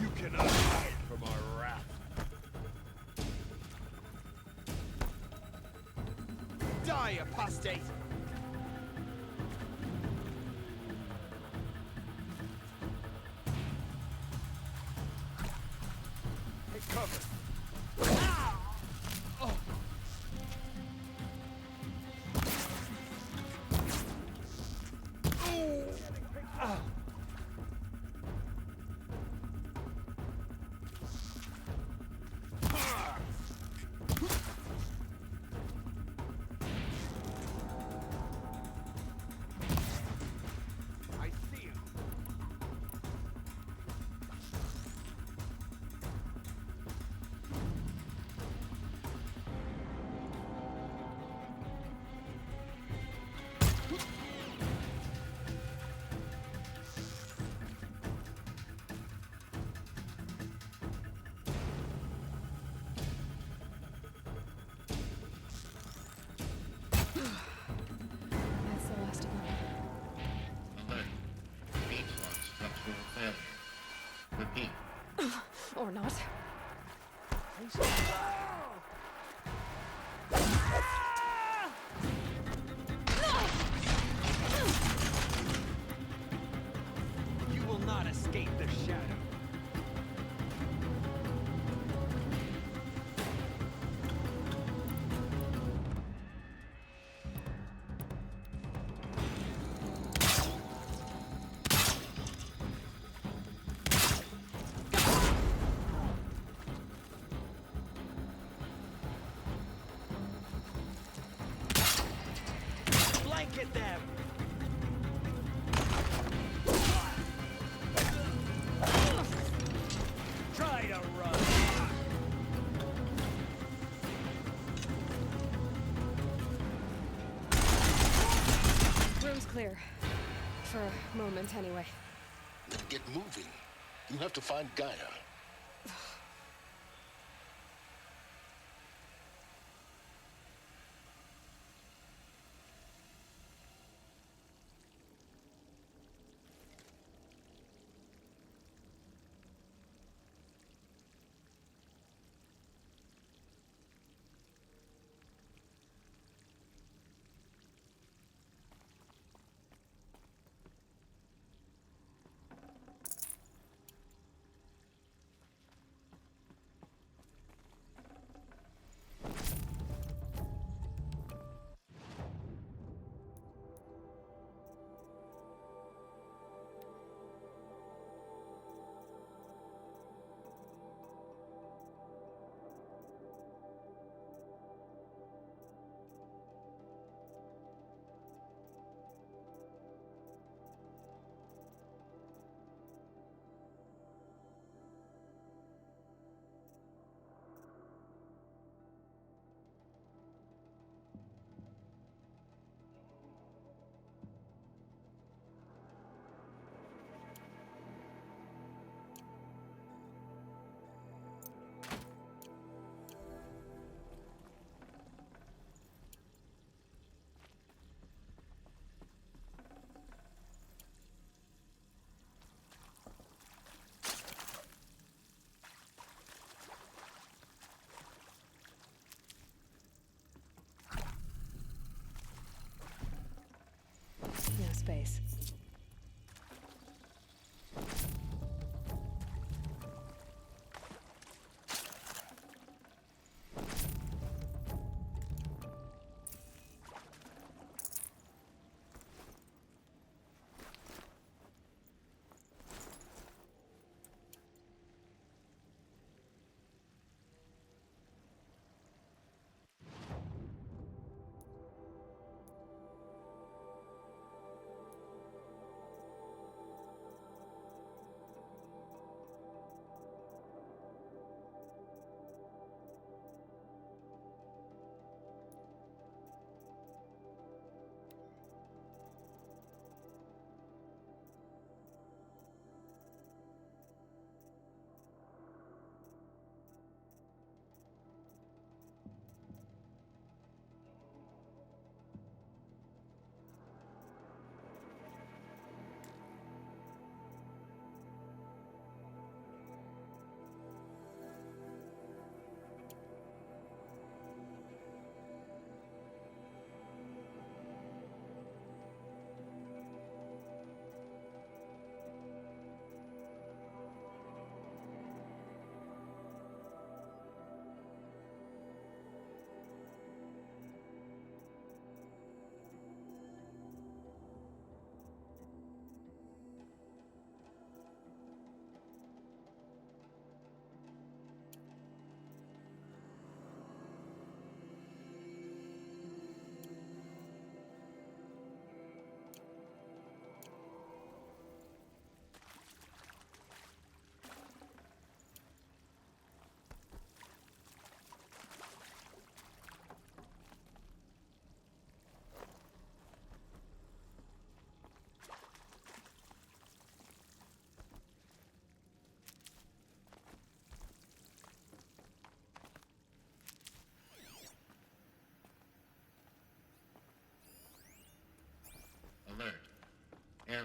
You cannot hide from our wrath. Die, apostate! Take cover. I see him. That's the last of them. Alert. Beach launch structural failure. Repeat. Or not. You will not escape the shadow. Blanket them! Try to run! Room's clear. For a moment, anyway. Then get moving. You have to find Gaia.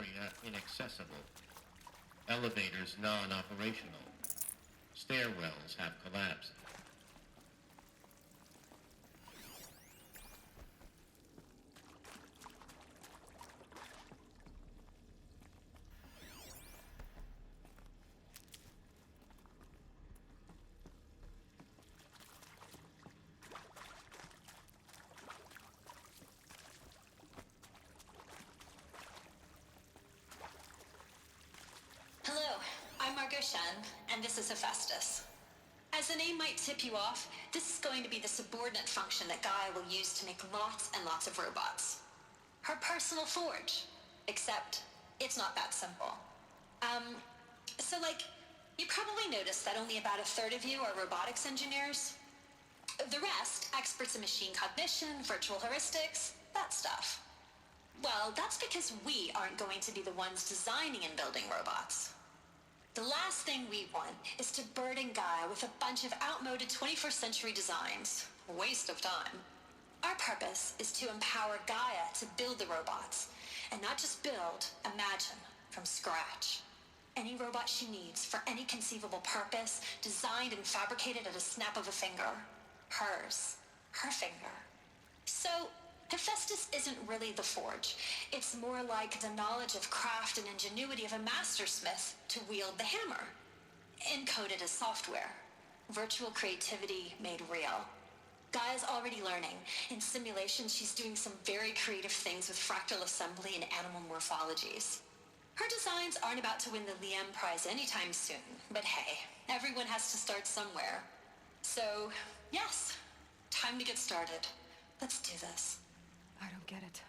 area inaccessible. Elevators non-operational. Stairwells have collapsed. Hello, I'm Margot Shen, and this is Hephaestus. As the name might tip you off, this is going to be the subordinate function that Gaia will use to make lots and lots of robots. Her personal forge. Except, it's not that simple. So you probably noticed that only about a third of you are robotics engineers. The rest, experts in machine cognition, virtual heuristics, that stuff. Well, that's because we aren't going to be the ones designing and building robots. The last thing we want is to burden Gaia with a bunch of outmoded 21st century designs. Waste of time. Our purpose is to empower Gaia to build the robots, and not just build, imagine, from scratch. Any robot she needs for any conceivable purpose, designed and fabricated at a snap of a finger. Hers. Her finger. So, Hephaestus isn't really the forge. It's more like the knowledge of craft and ingenuity of a mastersmith to wield the hammer. Encoded as software. Virtual creativity made real. Gaia's already learning. In simulations, she's doing some very creative things with fractal assembly and animal morphologies. Her designs aren't about to win the Liam Prize anytime soon, but hey, everyone has to start somewhere. So, yes, time to get started. Let's do this. I don't get it.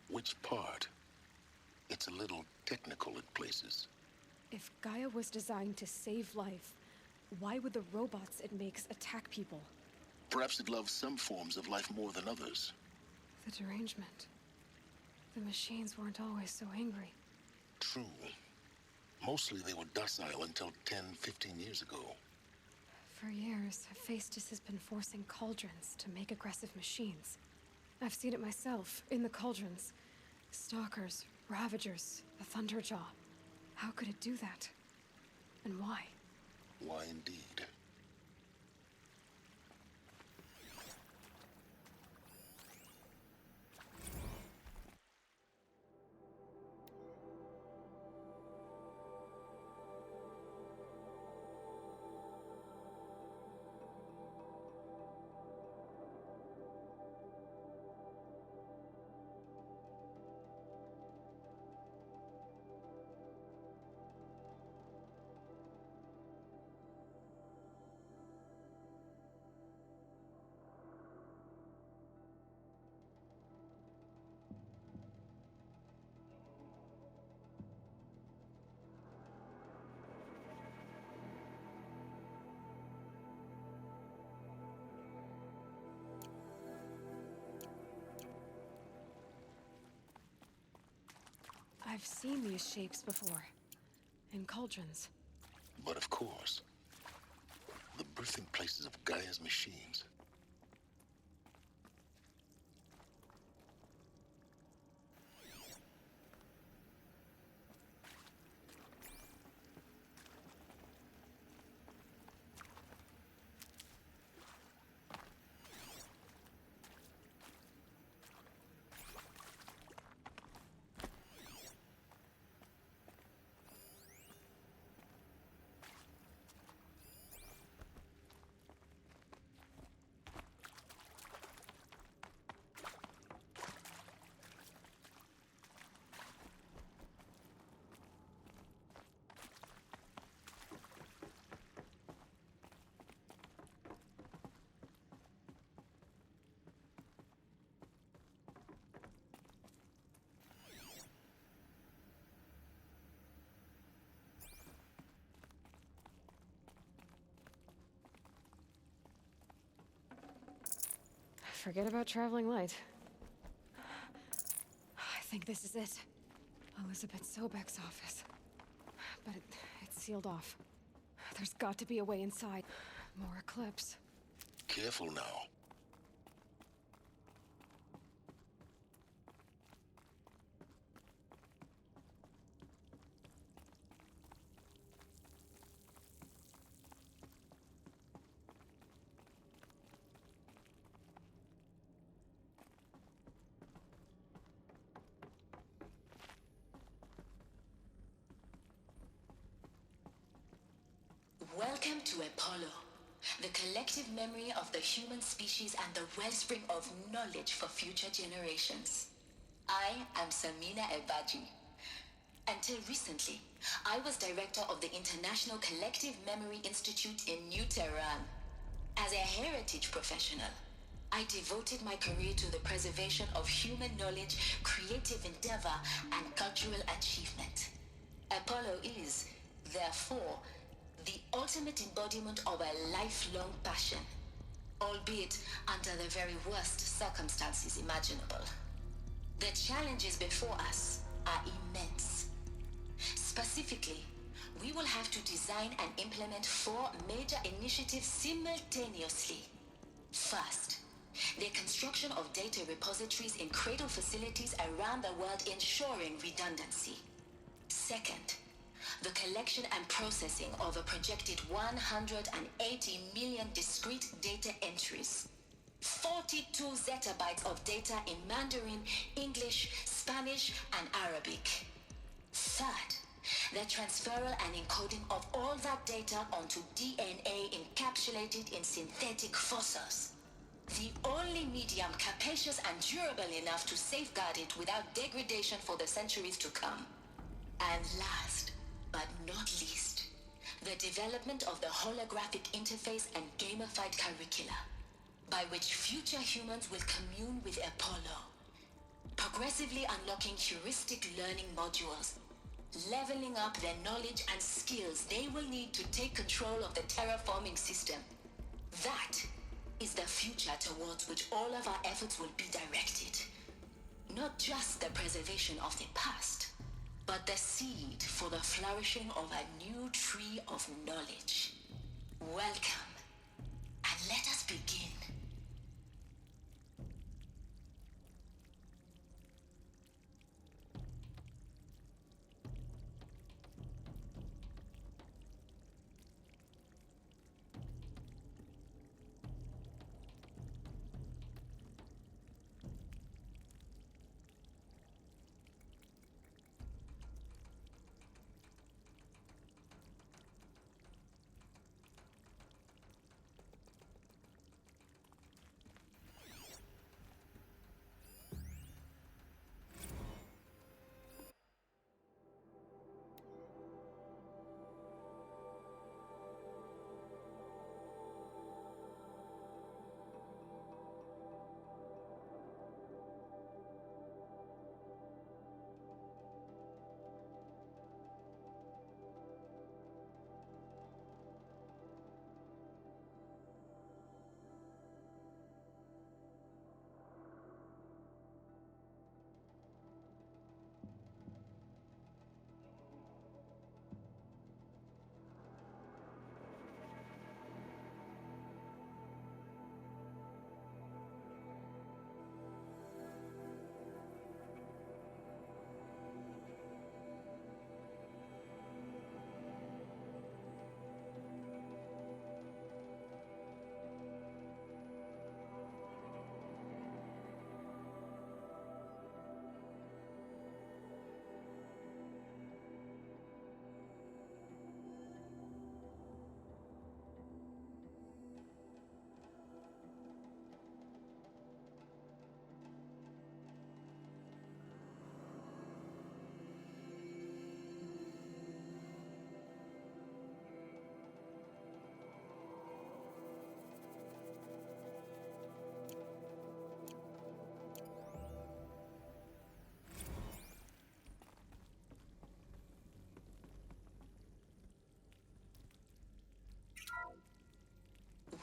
Which part? It's a little technical at places. If Gaia was designed to save life, why would the robots it makes attack people? Perhaps it loves some forms of life more than others. The derangement. The machines weren't always so angry. True. Mostly they were docile until 10, 15 years ago. For years, Hephaestus has been forcing cauldrons to make aggressive machines. I've seen it myself, in the cauldrons. Stalkers, Ravagers, the Thunderjaw. How could it do that? And why? Why indeed? I've seen these shapes before. In cauldrons. But of course, the birthing places of Gaia's machines. Forget about traveling light. I think this is it. Elizabeth Sobek's office. But it's sealed off. There's got to be a way inside. More Eclipse. Careful now. Welcome to Apollo, the collective memory of the human species and the wellspring of knowledge for future generations. I am Samina Ebaji. Until recently, I was director of the International Collective Memory Institute in New Tehran. As a heritage professional, I devoted my career to the preservation of human knowledge, creative endeavor, and cultural achievement. Apollo is, therefore, the ultimate embodiment of a lifelong passion, albeit under the very worst circumstances imaginable. The challenges before us are immense. Specifically, we will have to design and implement 4 major initiatives simultaneously. First, the construction of data repositories in cradle facilities around the world ensuring redundancy. Second, the collection and processing of a projected 180 million discrete data entries. 42 zettabytes of data in Mandarin, English, Spanish, and Arabic. Third, the transferal and encoding of all that data onto DNA encapsulated in synthetic fossils. The only medium capacious and durable enough to safeguard it without degradation for the centuries to come. And last, but not least, the development of the holographic interface and gamified curricula, by which future humans will commune with Apollo, progressively unlocking heuristic learning modules, leveling up their knowledge and skills they will need to take control of the terraforming system. That is the future towards which all of our efforts will be directed. Not just the preservation of the past, but the seed for the flourishing of a new tree of knowledge. Welcome, and let us begin.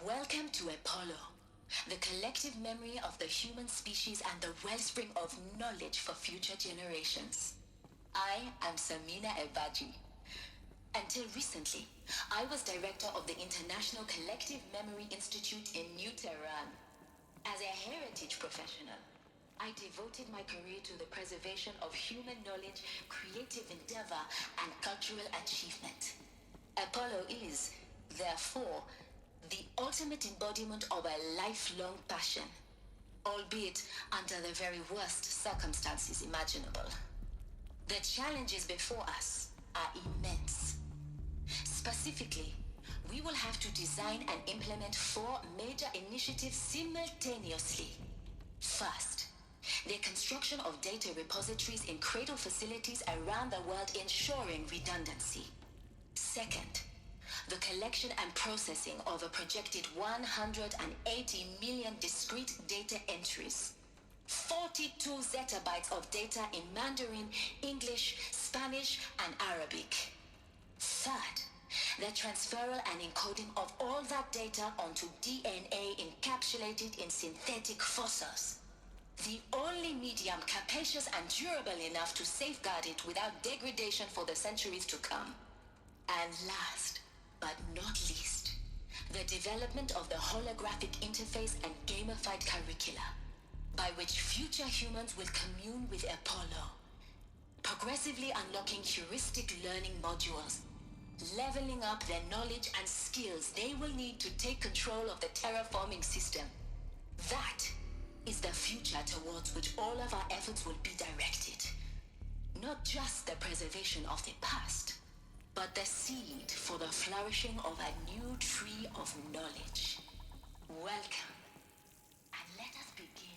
Welcome to Apollo, the collective memory of the human species and the wellspring of knowledge for future generations. I am Samina Ebaji. Until recently, I was director of the International Collective Memory Institute in New Tehran. As a heritage professional, I devoted my career to the preservation of human knowledge, creative endeavor, and cultural achievement. Apollo is, therefore, the ultimate embodiment of a lifelong passion, albeit under the very worst circumstances imaginable. The challenges before us are immense. Specifically, we will have to design and implement 4 major initiatives simultaneously. First, the construction of data repositories in cradle facilities around the world ensuring redundancy. Second, the collection and processing of a projected 180 million discrete data entries. 42 zettabytes of data in Mandarin, English, Spanish, and Arabic. Third, the transferal and encoding of all that data onto DNA encapsulated in synthetic fossils. The only medium capacious and durable enough to safeguard it without degradation for the centuries to come. And last, but not least, the development of the holographic interface and gamified curricula, by which future humans will commune with Apollo, progressively unlocking heuristic learning modules, leveling up their knowledge and skills they will need to take control of the terraforming system. That is the future towards which all of our efforts will be directed. Not just the preservation of the past, but the seed for the flourishing of a new tree of knowledge. Welcome, and let us begin.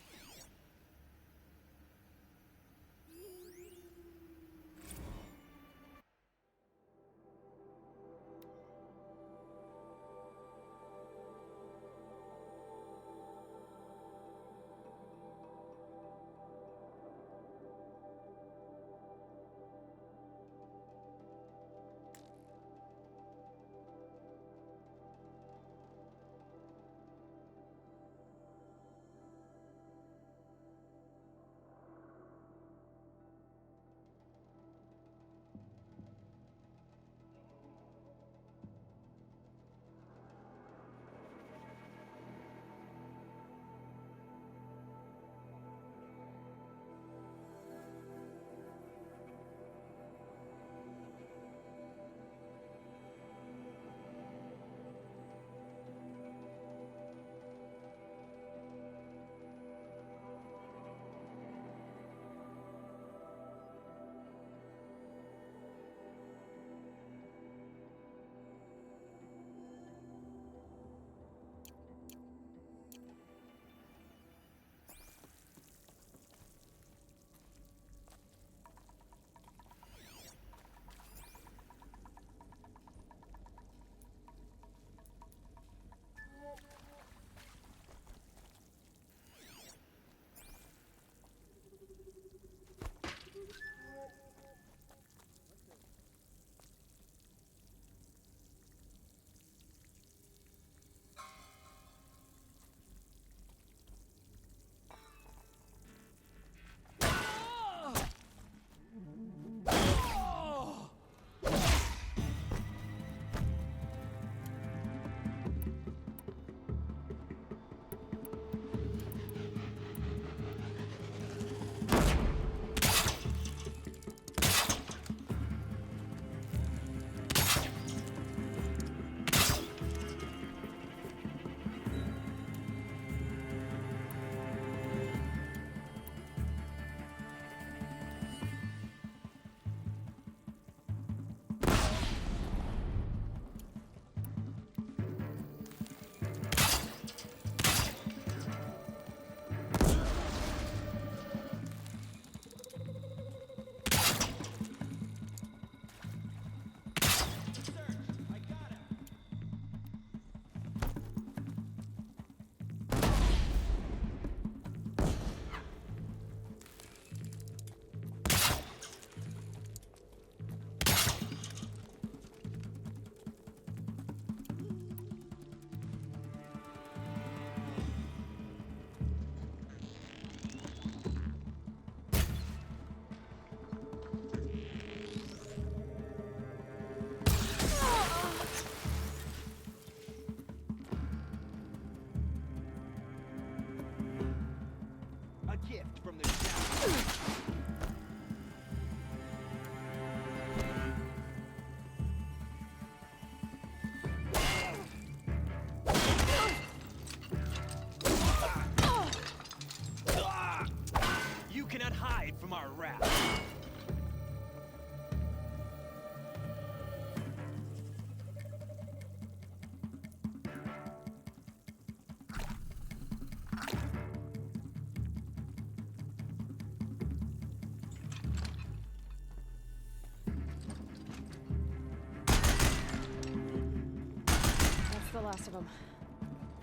last of them.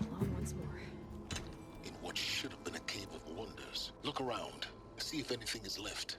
Alone once more. In what should have been a cave of wonders. Look around. See if anything is left.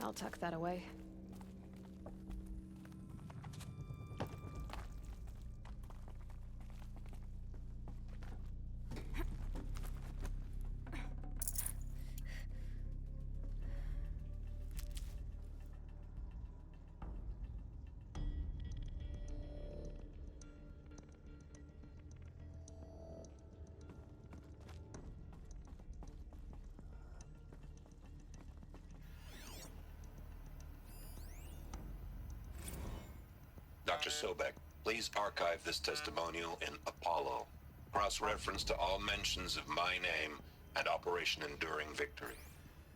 I'll tuck that away. Dr. Sobek, please archive this testimonial in Apollo. Cross-reference to all mentions of my name and Operation Enduring Victory.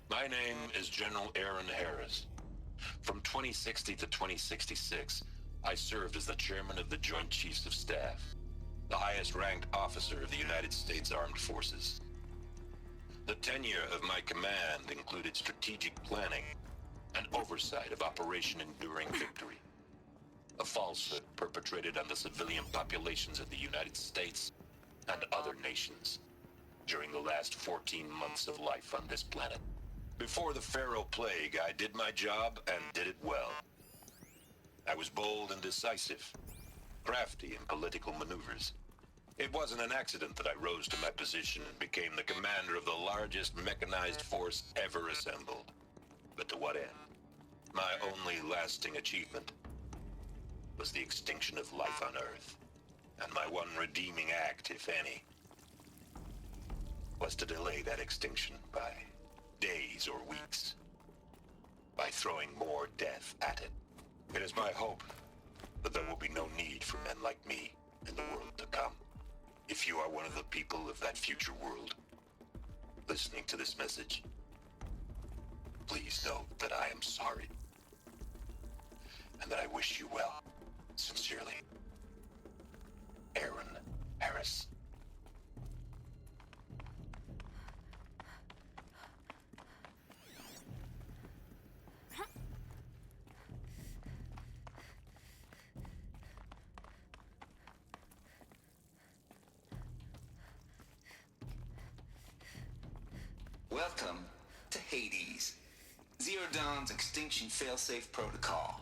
My name is General Aaron Harris. From 2060 to 2066, I served as the chairman of the Joint Chiefs of Staff, the highest-ranked officer of the United States Armed Forces. The tenure of my command included strategic planning and oversight of Operation Enduring Victory, a falsehood perpetrated on the civilian populations of the United States and other nations during the last 14 months of life on this planet. Before the Pharaoh Plague, I did my job and did it well. I was bold and decisive, crafty in political maneuvers. It wasn't an accident that I rose to my position and became the commander of the largest mechanized force ever assembled. But to what end? My only lasting achievement was the extinction of life on Earth. And my one redeeming act, if any, was to delay that extinction by days or weeks, by throwing more death at it. It is my hope that there will be no need for men like me in the world to come. If you are one of the people of that future world listening to this message, please know that I am sorry and that I wish you well. Sincerely, Aaron Harris. Welcome to Hades, Zero Dawn's extinction failsafe protocol.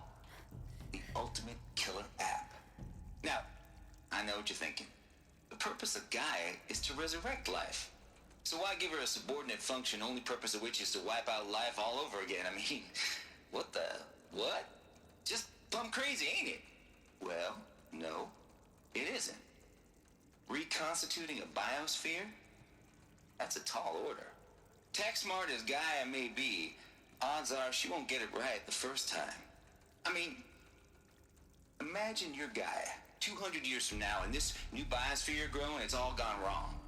The ultimate killer app. Now, I know what you're thinking. The purpose of Gaia is to resurrect life. So why give her a subordinate function, only purpose of which is to wipe out life all over again? I mean, what? Just plumb crazy, ain't it? Well, no, it isn't. Reconstituting a biosphere? That's a tall order. Tech smart as Gaia may be, odds are she won't get it right the first time. I mean, imagine your Gaia 200 years from now and this new biosphere growing, it's all gone wrong.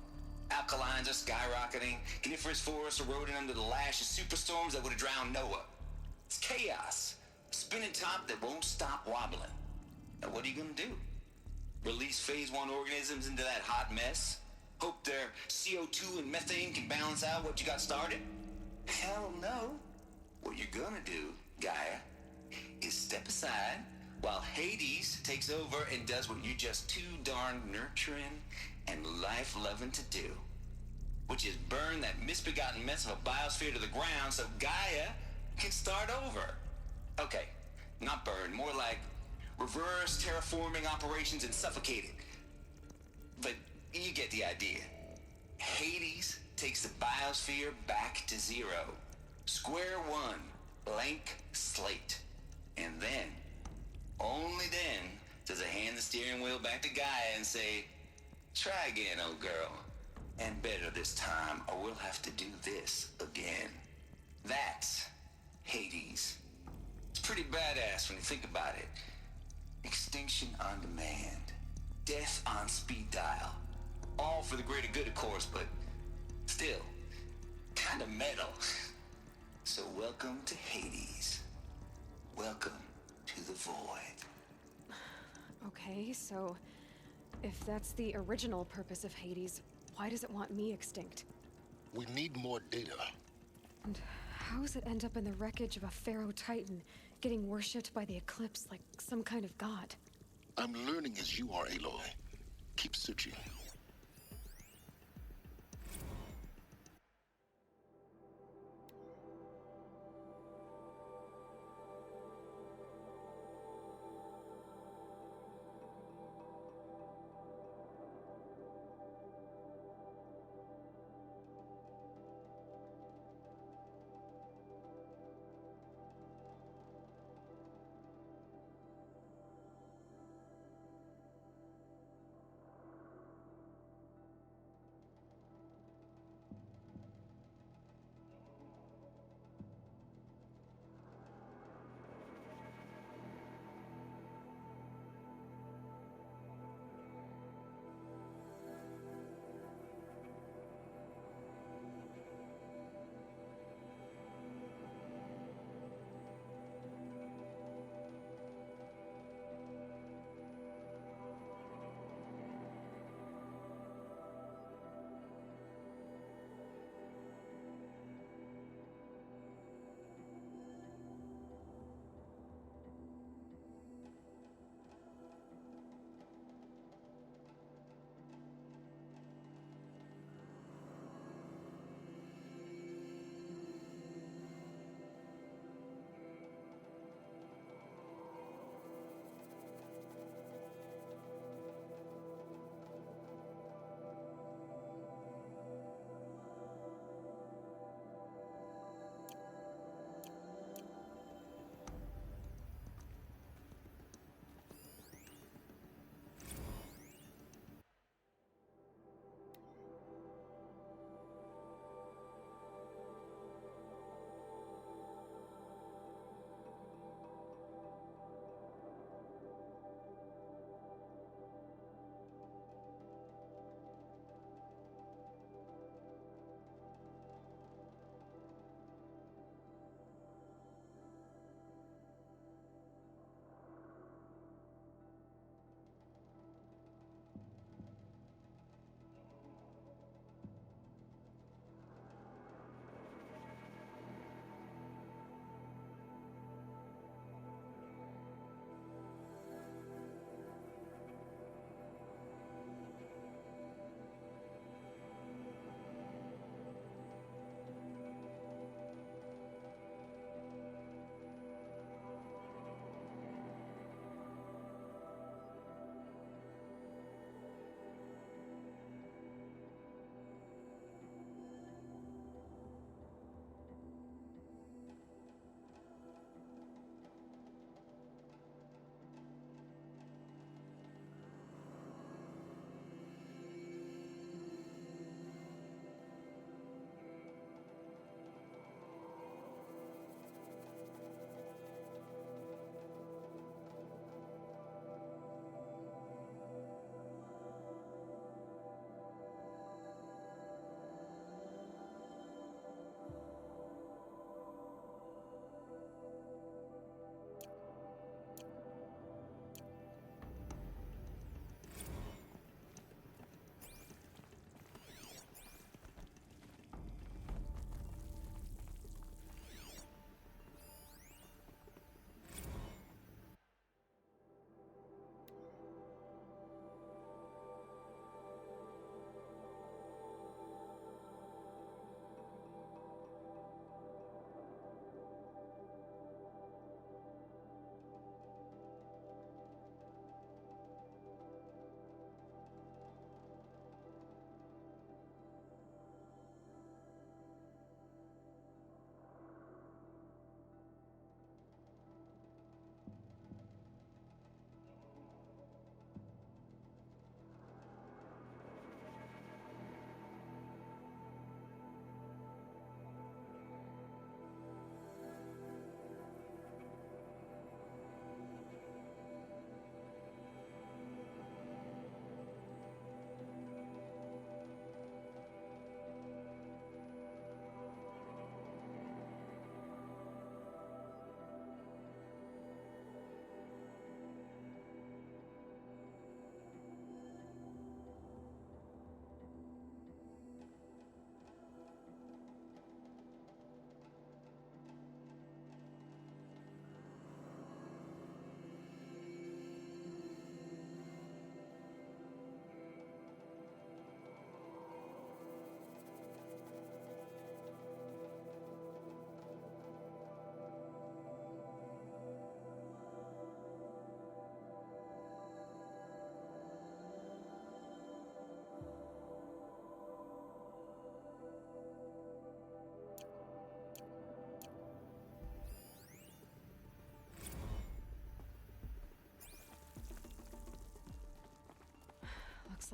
Alkalines are skyrocketing, coniferous forests eroding under the lash of superstorms that would have drowned Noah. It's chaos, a spinning top that won't stop wobbling. Now what are you gonna do? Release phase 1 organisms into that hot mess? Hope their CO2 and methane can balance out what you got started? Hell no. What you're gonna do, Gaia, is step aside while Hades takes over and does what you're just too darn nurturing and life-loving to do, which is burn that misbegotten mess of a biosphere to the ground so Gaia can start over. Okay, not burn, more like reverse terraforming operations and suffocate it. But you get the idea. Hades takes the biosphere back to zero. Square one, blank slate. And then, only then, does it hand the steering wheel back to Gaia and say, try again, old girl. And better this time, or we'll have to do this again. That's Hades. It's pretty badass when you think about it. Extinction on demand. Death on speed dial. All for the greater good, of course, but still, kind of metal. So welcome to Hades. Welcome to the Void. Okay, so if that's the original purpose of Hades, why does it want me extinct? We need more data. And how does it end up in the wreckage of a Pharaoh Titan, getting worshipped by the Eclipse like some kind of god? I'm learning as you are, Aloy. Keep searching.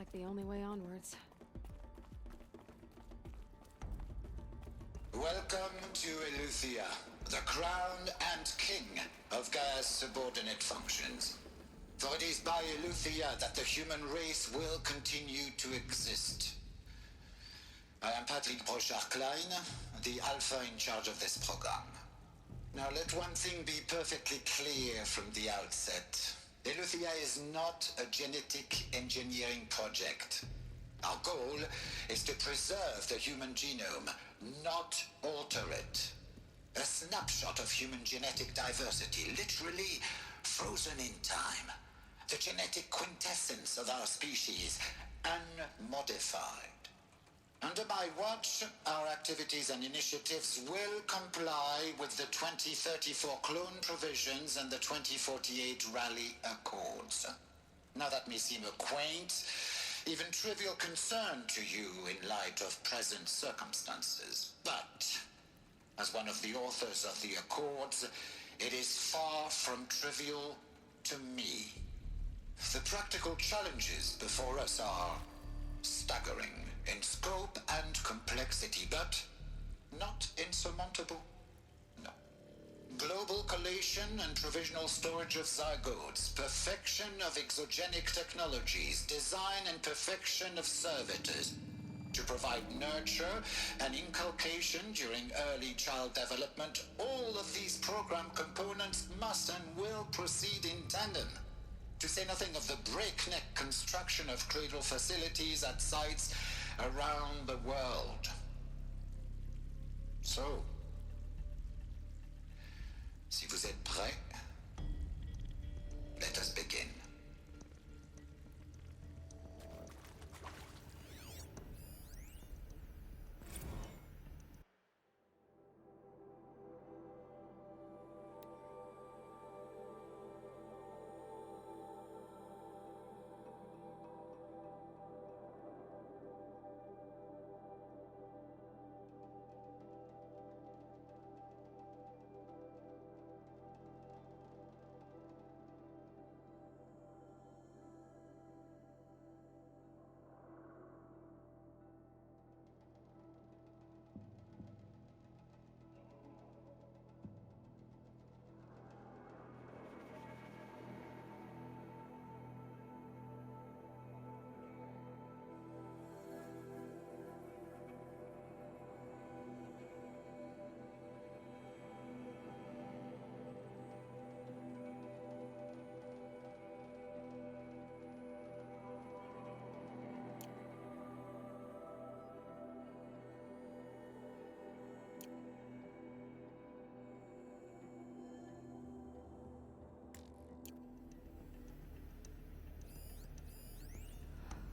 like the only way onwards. Welcome to Eleuthia, the crown and king of Gaia's subordinate functions. For it is by Eleuthia that the human race will continue to exist. I am Patrick Brochard-Klein, the Alpha in charge of this program. Now let one thing be perfectly clear from the outset. Eleuthia is not a genetic engineering project. Our goal is to preserve the human genome, not alter it. A snapshot of human genetic diversity, literally frozen in time. The genetic quintessence of our species, unmodified. Under my watch, our activities and initiatives will comply with the 2034 clone provisions and the 2048 Rally Accords. Now that may seem a quaint, even trivial concern to you in light of present circumstances. But, as one of the authors of the Accords, it is far from trivial to me. The practical challenges before us are staggering in scope and complexity, but not insurmountable. No. Global collation and provisional storage of zygotes, perfection of exogenic technologies, design and perfection of servitors, to provide nurture and inculcation during early child development. All of these program components must and will proceed in tandem. To say nothing of the breakneck construction of cradle facilities at sites around the world. So, si vous êtes prêts, let us begin.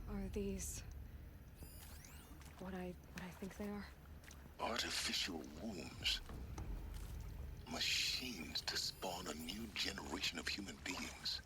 Are these what I think they are? Artificial wombs. Machines to spawn a new generation of human beings.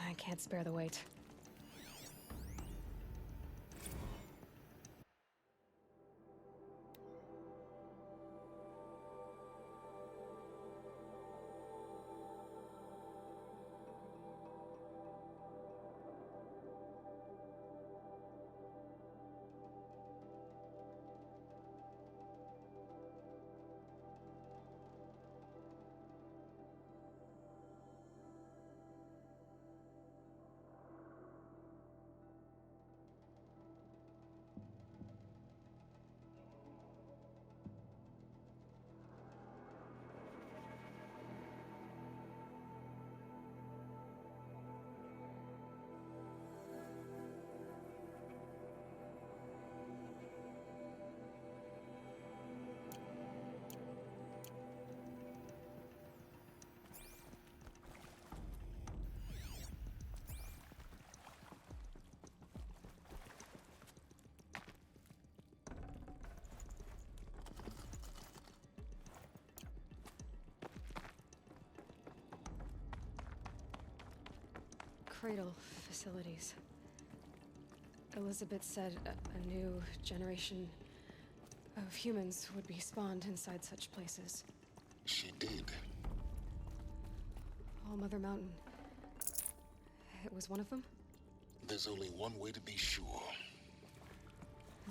I can't spare the weight. cradle facilities. Elizabeth said a new generation of humans would be spawned inside such places. She did. All Mother Mountain. It was one of them? There's only one way to be sure.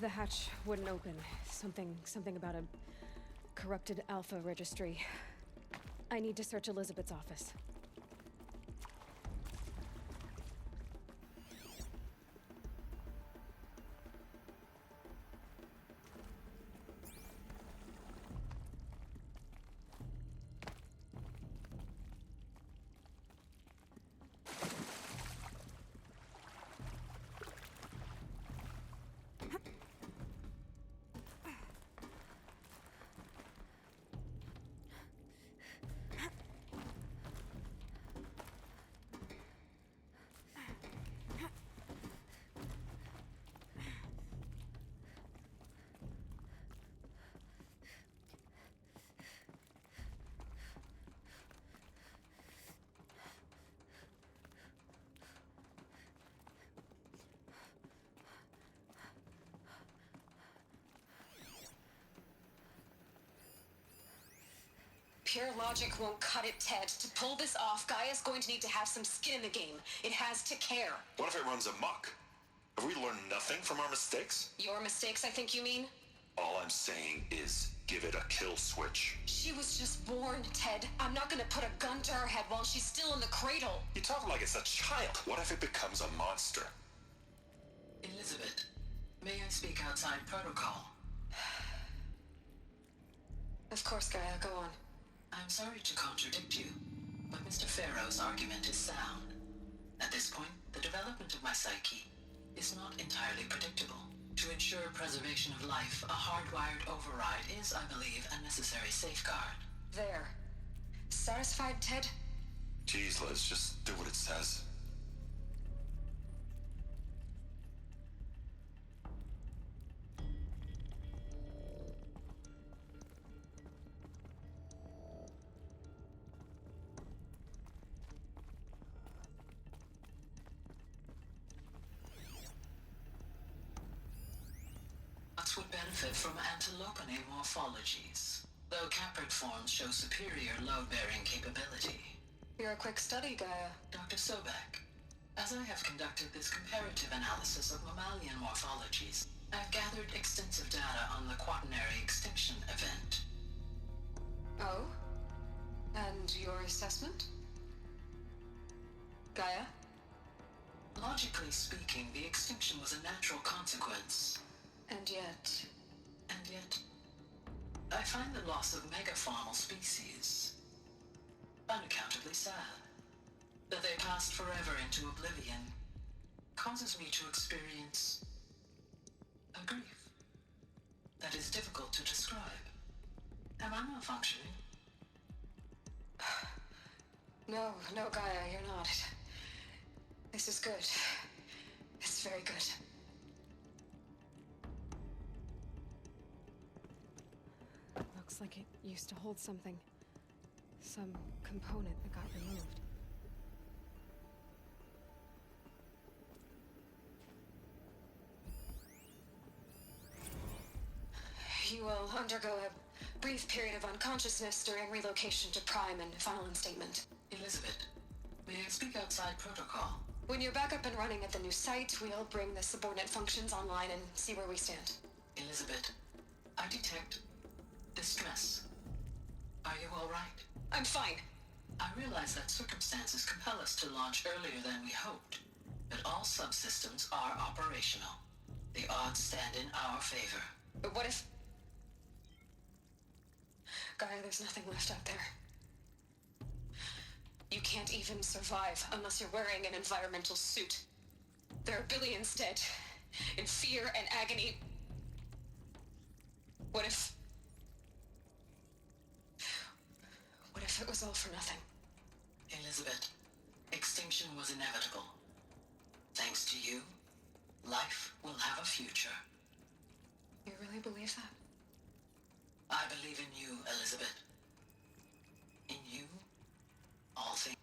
The hatch wouldn't open. Something about a corrupted Alpha registry. I need to search Elizabeth's office. Pure logic won't cut it, Ted. To pull this off, Gaia's going to need to have some skin in the game. It has to care. What if it runs amok? Have we learned nothing from our mistakes? Your mistakes, I think you mean? All I'm saying is give it a kill switch. She was just born, Ted. I'm not gonna put a gun to her head while she's still in the cradle. You talk like it's a child. What if it becomes a monster? Elizabeth, may I speak outside protocol? Of course, Gaia, go on. I'm sorry to contradict you, but Mr. Farrow's argument is sound. At this point, the development of my psyche is not entirely predictable. To ensure preservation of life, a hardwired override is, I believe, a necessary safeguard. There. Satisfied, Ted? Jeez, Liz, just do what it says. Would benefit from antilopine morphologies, though caprid forms show superior load-bearing capability. You're a quick study, Gaia. Dr. Sobek, as I have conducted this comparative analysis of mammalian morphologies, I've gathered extensive data on the quaternary extinction event. Oh? And your assessment? Gaia? Logically speaking, the extinction was a natural consequence. And yet, I find the loss of megafaunal species unaccountably sad. That they passed forever into oblivion causes me to experience a grief that is difficult to describe. Am I malfunctioning? No, Gaia, you're not. This is good. It's very good. Looks like it used to hold something. Some component that got removed. You will undergo a brief period of unconsciousness during relocation to Prime and final instatement. Elizabeth, may I speak outside protocol? When you're back up and running at the new site, we'll bring the subordinate functions online and see where we stand. Elizabeth, I detect distress. Are you all right? I'm fine. I realize that circumstances compel us to launch earlier than we hoped, but all subsystems are operational. The odds stand in our favor. But what if... Gaia, there's nothing left out there. You can't even survive unless you're wearing an environmental suit. There are billions dead, in fear and agony. What if it was all for nothing? Elizabeth, extinction was inevitable. Thanks to you, life will have a future. You really believe that? I believe in you, Elizabeth. In you, all things.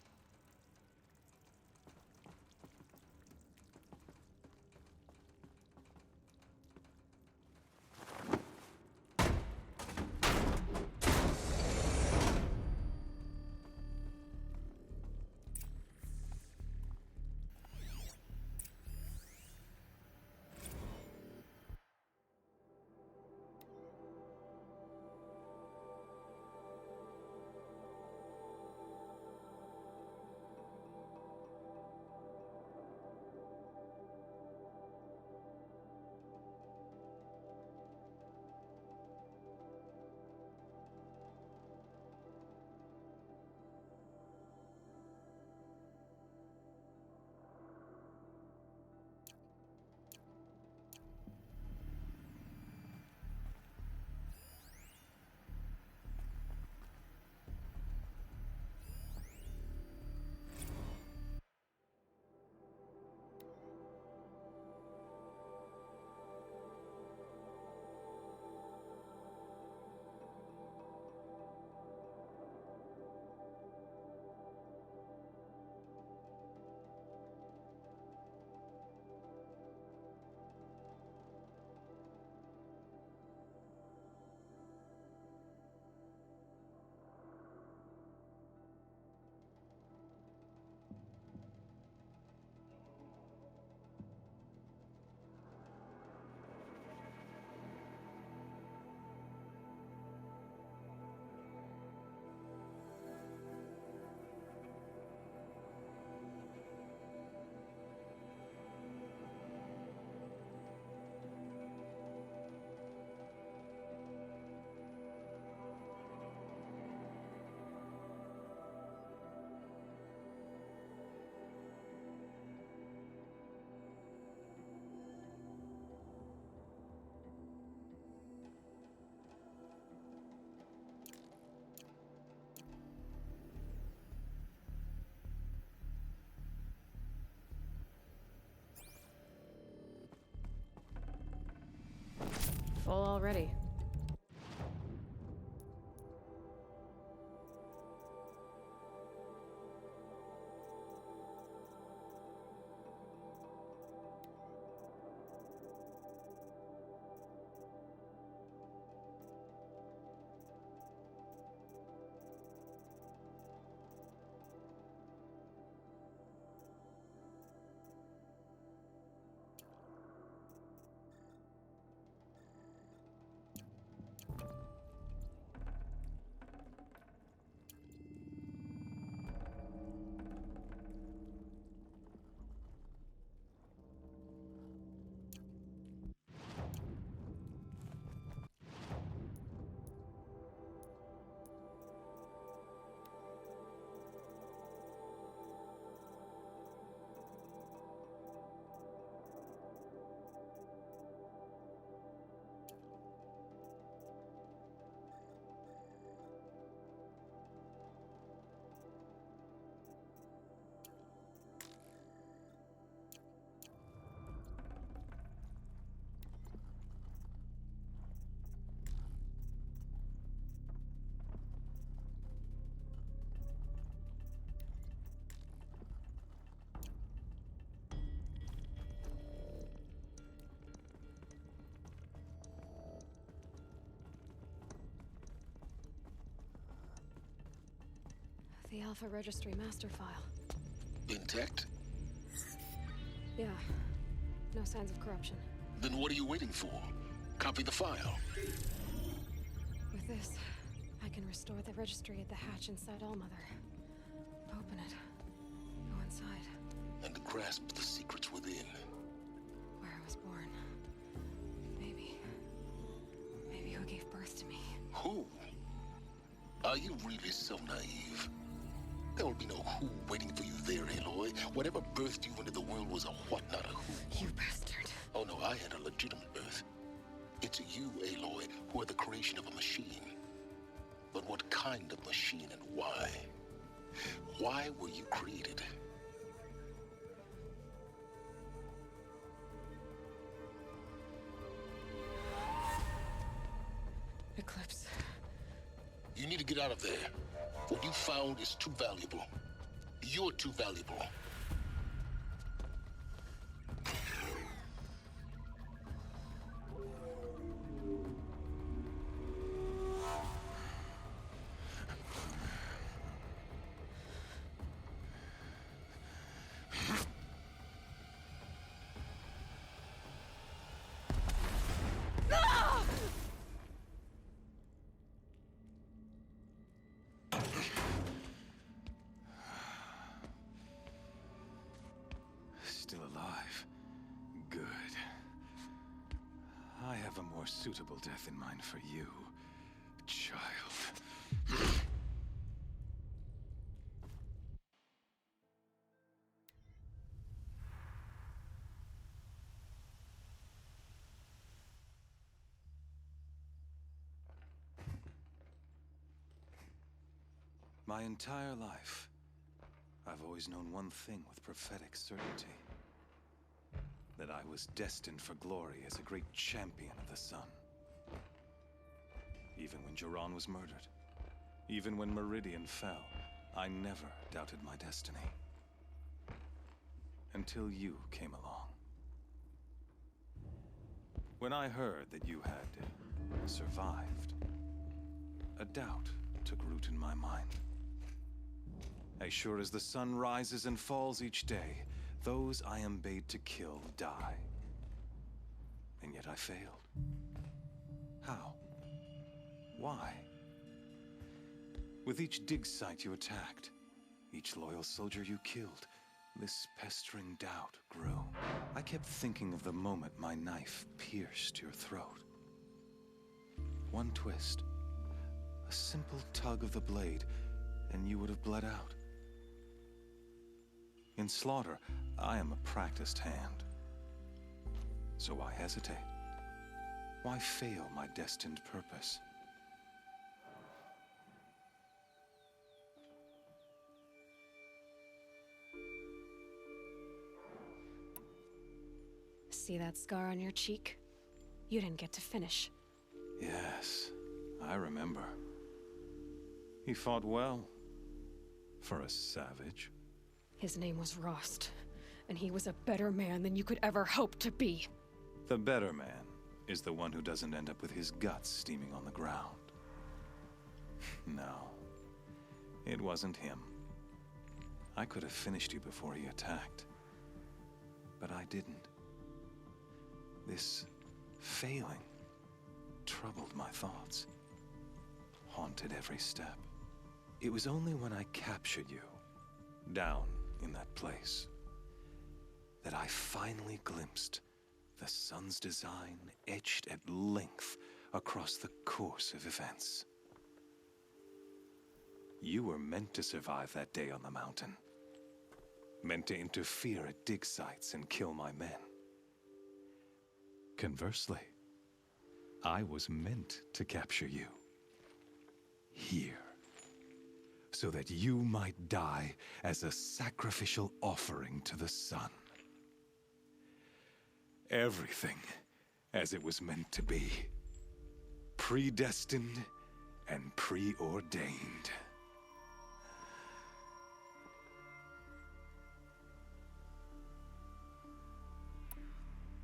Full already. The Alpha Registry master file. Intact? Yeah. No signs of corruption. Then what are you waiting for? Copy the file. With this, I can restore the registry at the hatch inside Allmother. Open it. Go inside. And grasp the secrets within. Where I was born. Maybe who gave birth to me. Who? Are you really so naive? There will be no who waiting for you there, Aloy. Whatever birthed you into the world was a what, not a who. You bastard. Oh no, I had a legitimate birth. It's you, Aloy, who are the creation of a machine. But what kind of machine and why? Why were you created? Eclipse. You need to get out of there. What you found is too valuable. You're too valuable. Still alive. Good. I have a more suitable death in mind for you, child. My entire life, I've always known one thing with prophetic certainty. That I was destined for glory as a great champion of the sun. Even when Jiran was murdered, even when Meridian fell, I never doubted my destiny. Until you came along. When I heard that you had survived, a doubt took root in my mind. As sure as the sun rises and falls each day, those I am bade to kill die. And yet I failed. How? Why? With each dig site you attacked, each loyal soldier you killed, this pestering doubt grew. I kept thinking of the moment my knife pierced your throat. One twist, a simple tug of the blade, and you would have bled out. In slaughter, I am a practiced hand. So why hesitate? Why fail my destined purpose? See that scar on your cheek? You didn't get to finish. Yes, I remember. He fought well. For a savage. His name was Rost, and he was a better man than you could ever hope to be. The better man is the one who doesn't end up with his guts steaming on the ground. No, it wasn't him. I could have finished you before he attacked. But I didn't. This failing troubled my thoughts, haunted every step. It was only when I captured you, down in that place, that I finally glimpsed the sun's design etched at length across the course of events. You were meant to survive that day on the mountain. Meant to interfere at dig sites and kill my men. Conversely, I was meant to capture you. Here. So that you might die as a sacrificial offering to the sun. Everything as it was meant to be. Predestined and preordained.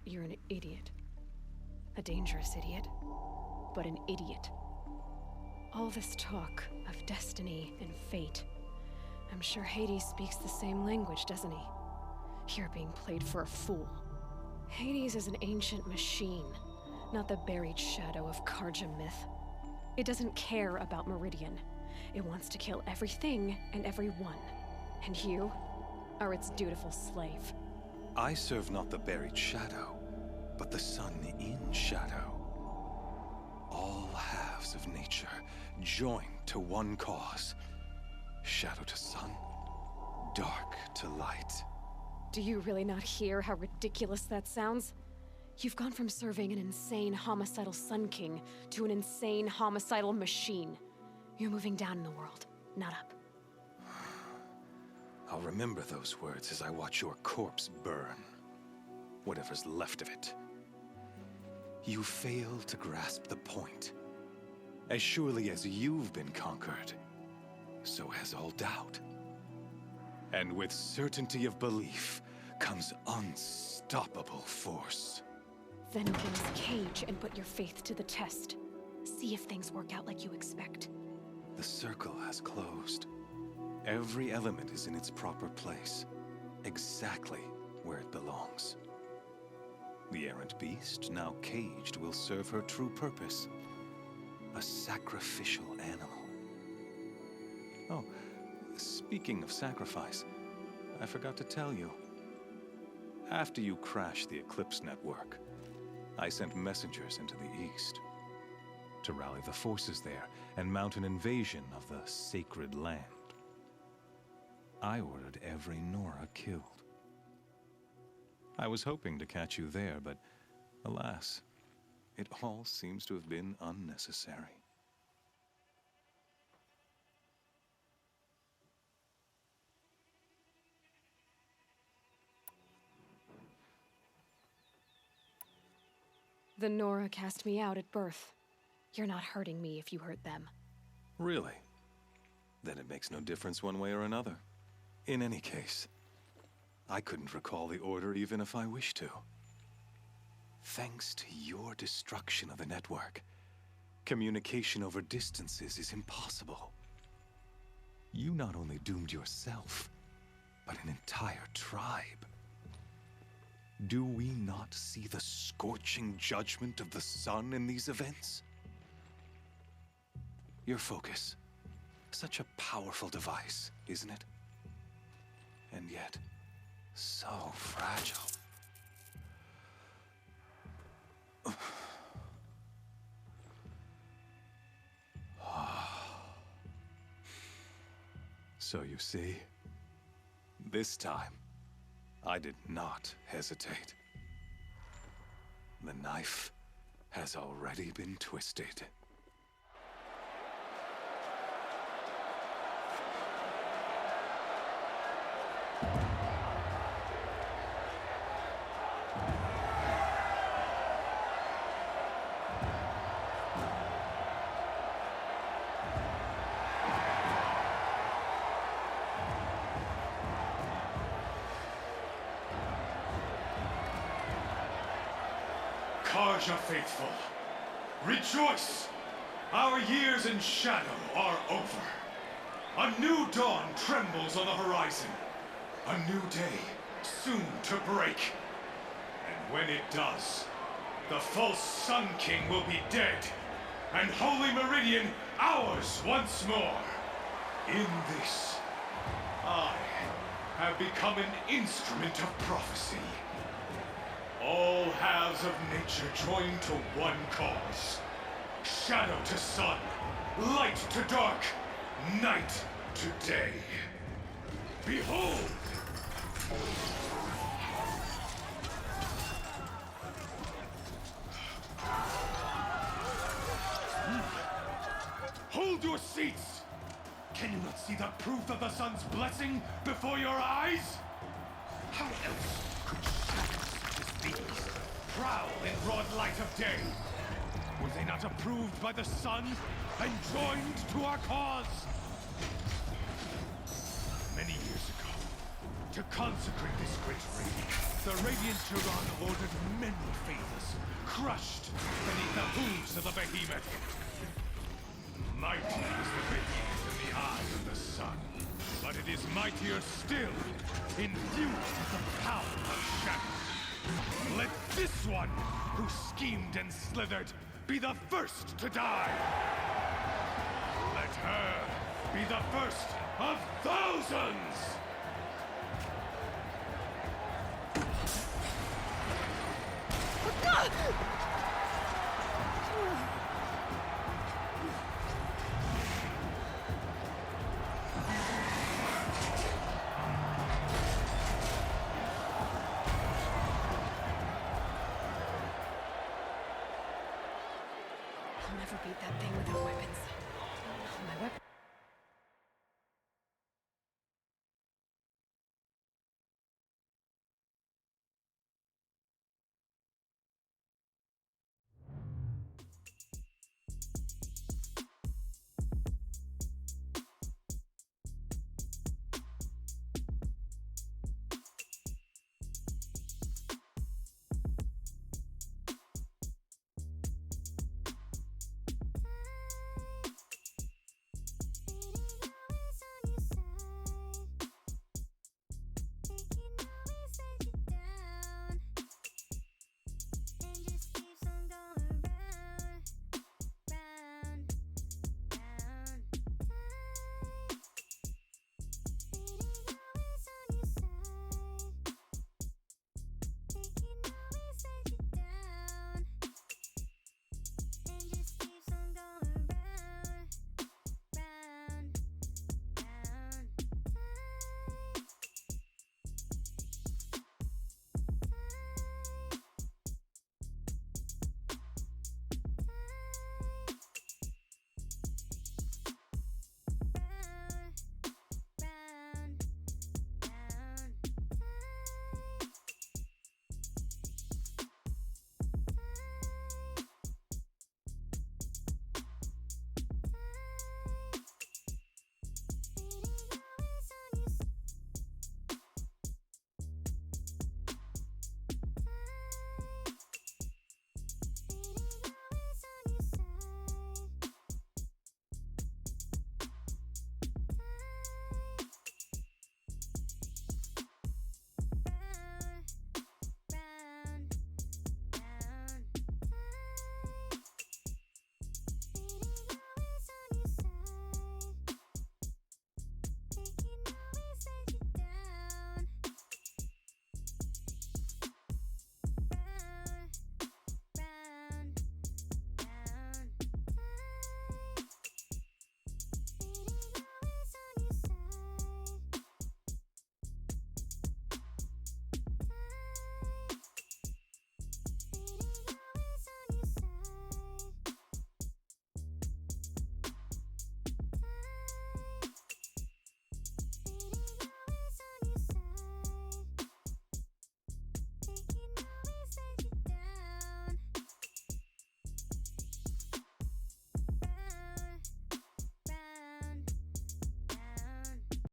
You're an idiot. A dangerous idiot. But an idiot. All this talk of destiny and fate. I'm sure Hades speaks the same language, doesn't he? You're being played for a fool. Hades is an ancient machine, not the buried shadow of Karja myth. It doesn't care about Meridian. It wants to kill everything and everyone. And you are its dutiful slave. I serve not the buried shadow, but the sun in shadow. All halves of nature joined to one cause. Shadow to sun, dark to light. Do you really not hear how ridiculous that sounds? You've gone from serving an insane homicidal Sun King to an insane homicidal machine. You're moving down in the world, not up. I'll remember those words as I watch your corpse burn. Whatever's left of it. You fail to grasp the point. As surely as you've been conquered, so has all doubt. And with certainty of belief comes unstoppable force. Then open this cage and put your faith to the test. See if things work out like you expect. The circle has closed. Every element is in its proper place, exactly where it belongs. The errant beast, now caged, will serve her true purpose. A sacrificial animal. Oh, speaking of sacrifice, I forgot to tell you. After you crashed the Eclipse network, I sent messengers into the east to rally the forces there and mount an invasion of the sacred land. I ordered every Nora killed. I was hoping to catch you there, but alas, it all seems to have been unnecessary. The Nora cast me out at birth. You're not hurting me if you hurt them. Really? Then it makes no difference one way or another. In any case, I couldn't recall the order even if I wished to. Thanks to your destruction of the network, communication over distances is impossible. You not only doomed yourself, but an entire tribe. Do we not see the scorching judgment of the sun in these events? Your focus, such a powerful device, isn't it? And yet, so fragile. So you see, this time, I did not hesitate. The knife has already been twisted. Karja faithful, rejoice! Our years in shadow are over. A new dawn trembles on the horizon. A new day soon to break. And when it does, the false Sun King will be dead, and Holy Meridian ours once more. In this, I have become an instrument of prophecy. All halves of nature join to one cause. Shadow to sun, light to dark, night to day. Behold! Hold your seats! Can you not see the proof of the sun's blessing before your eyes? How else could shadows such as these prowl in broad light of day? Were they not approved by the sun and joined to our cause? Many years ago, to consecrate this great raid, the Radiant Turan ordered many faithless, crushed beneath the hooves of the behemoth. Mighty is the behemoth in the eyes of the sun, but it is mightier still, infused with the power of shadow. Let this one, who schemed and slithered, be the first to die. Let her be the first of thousands! I'll never beat that thing without weapons. My weapon.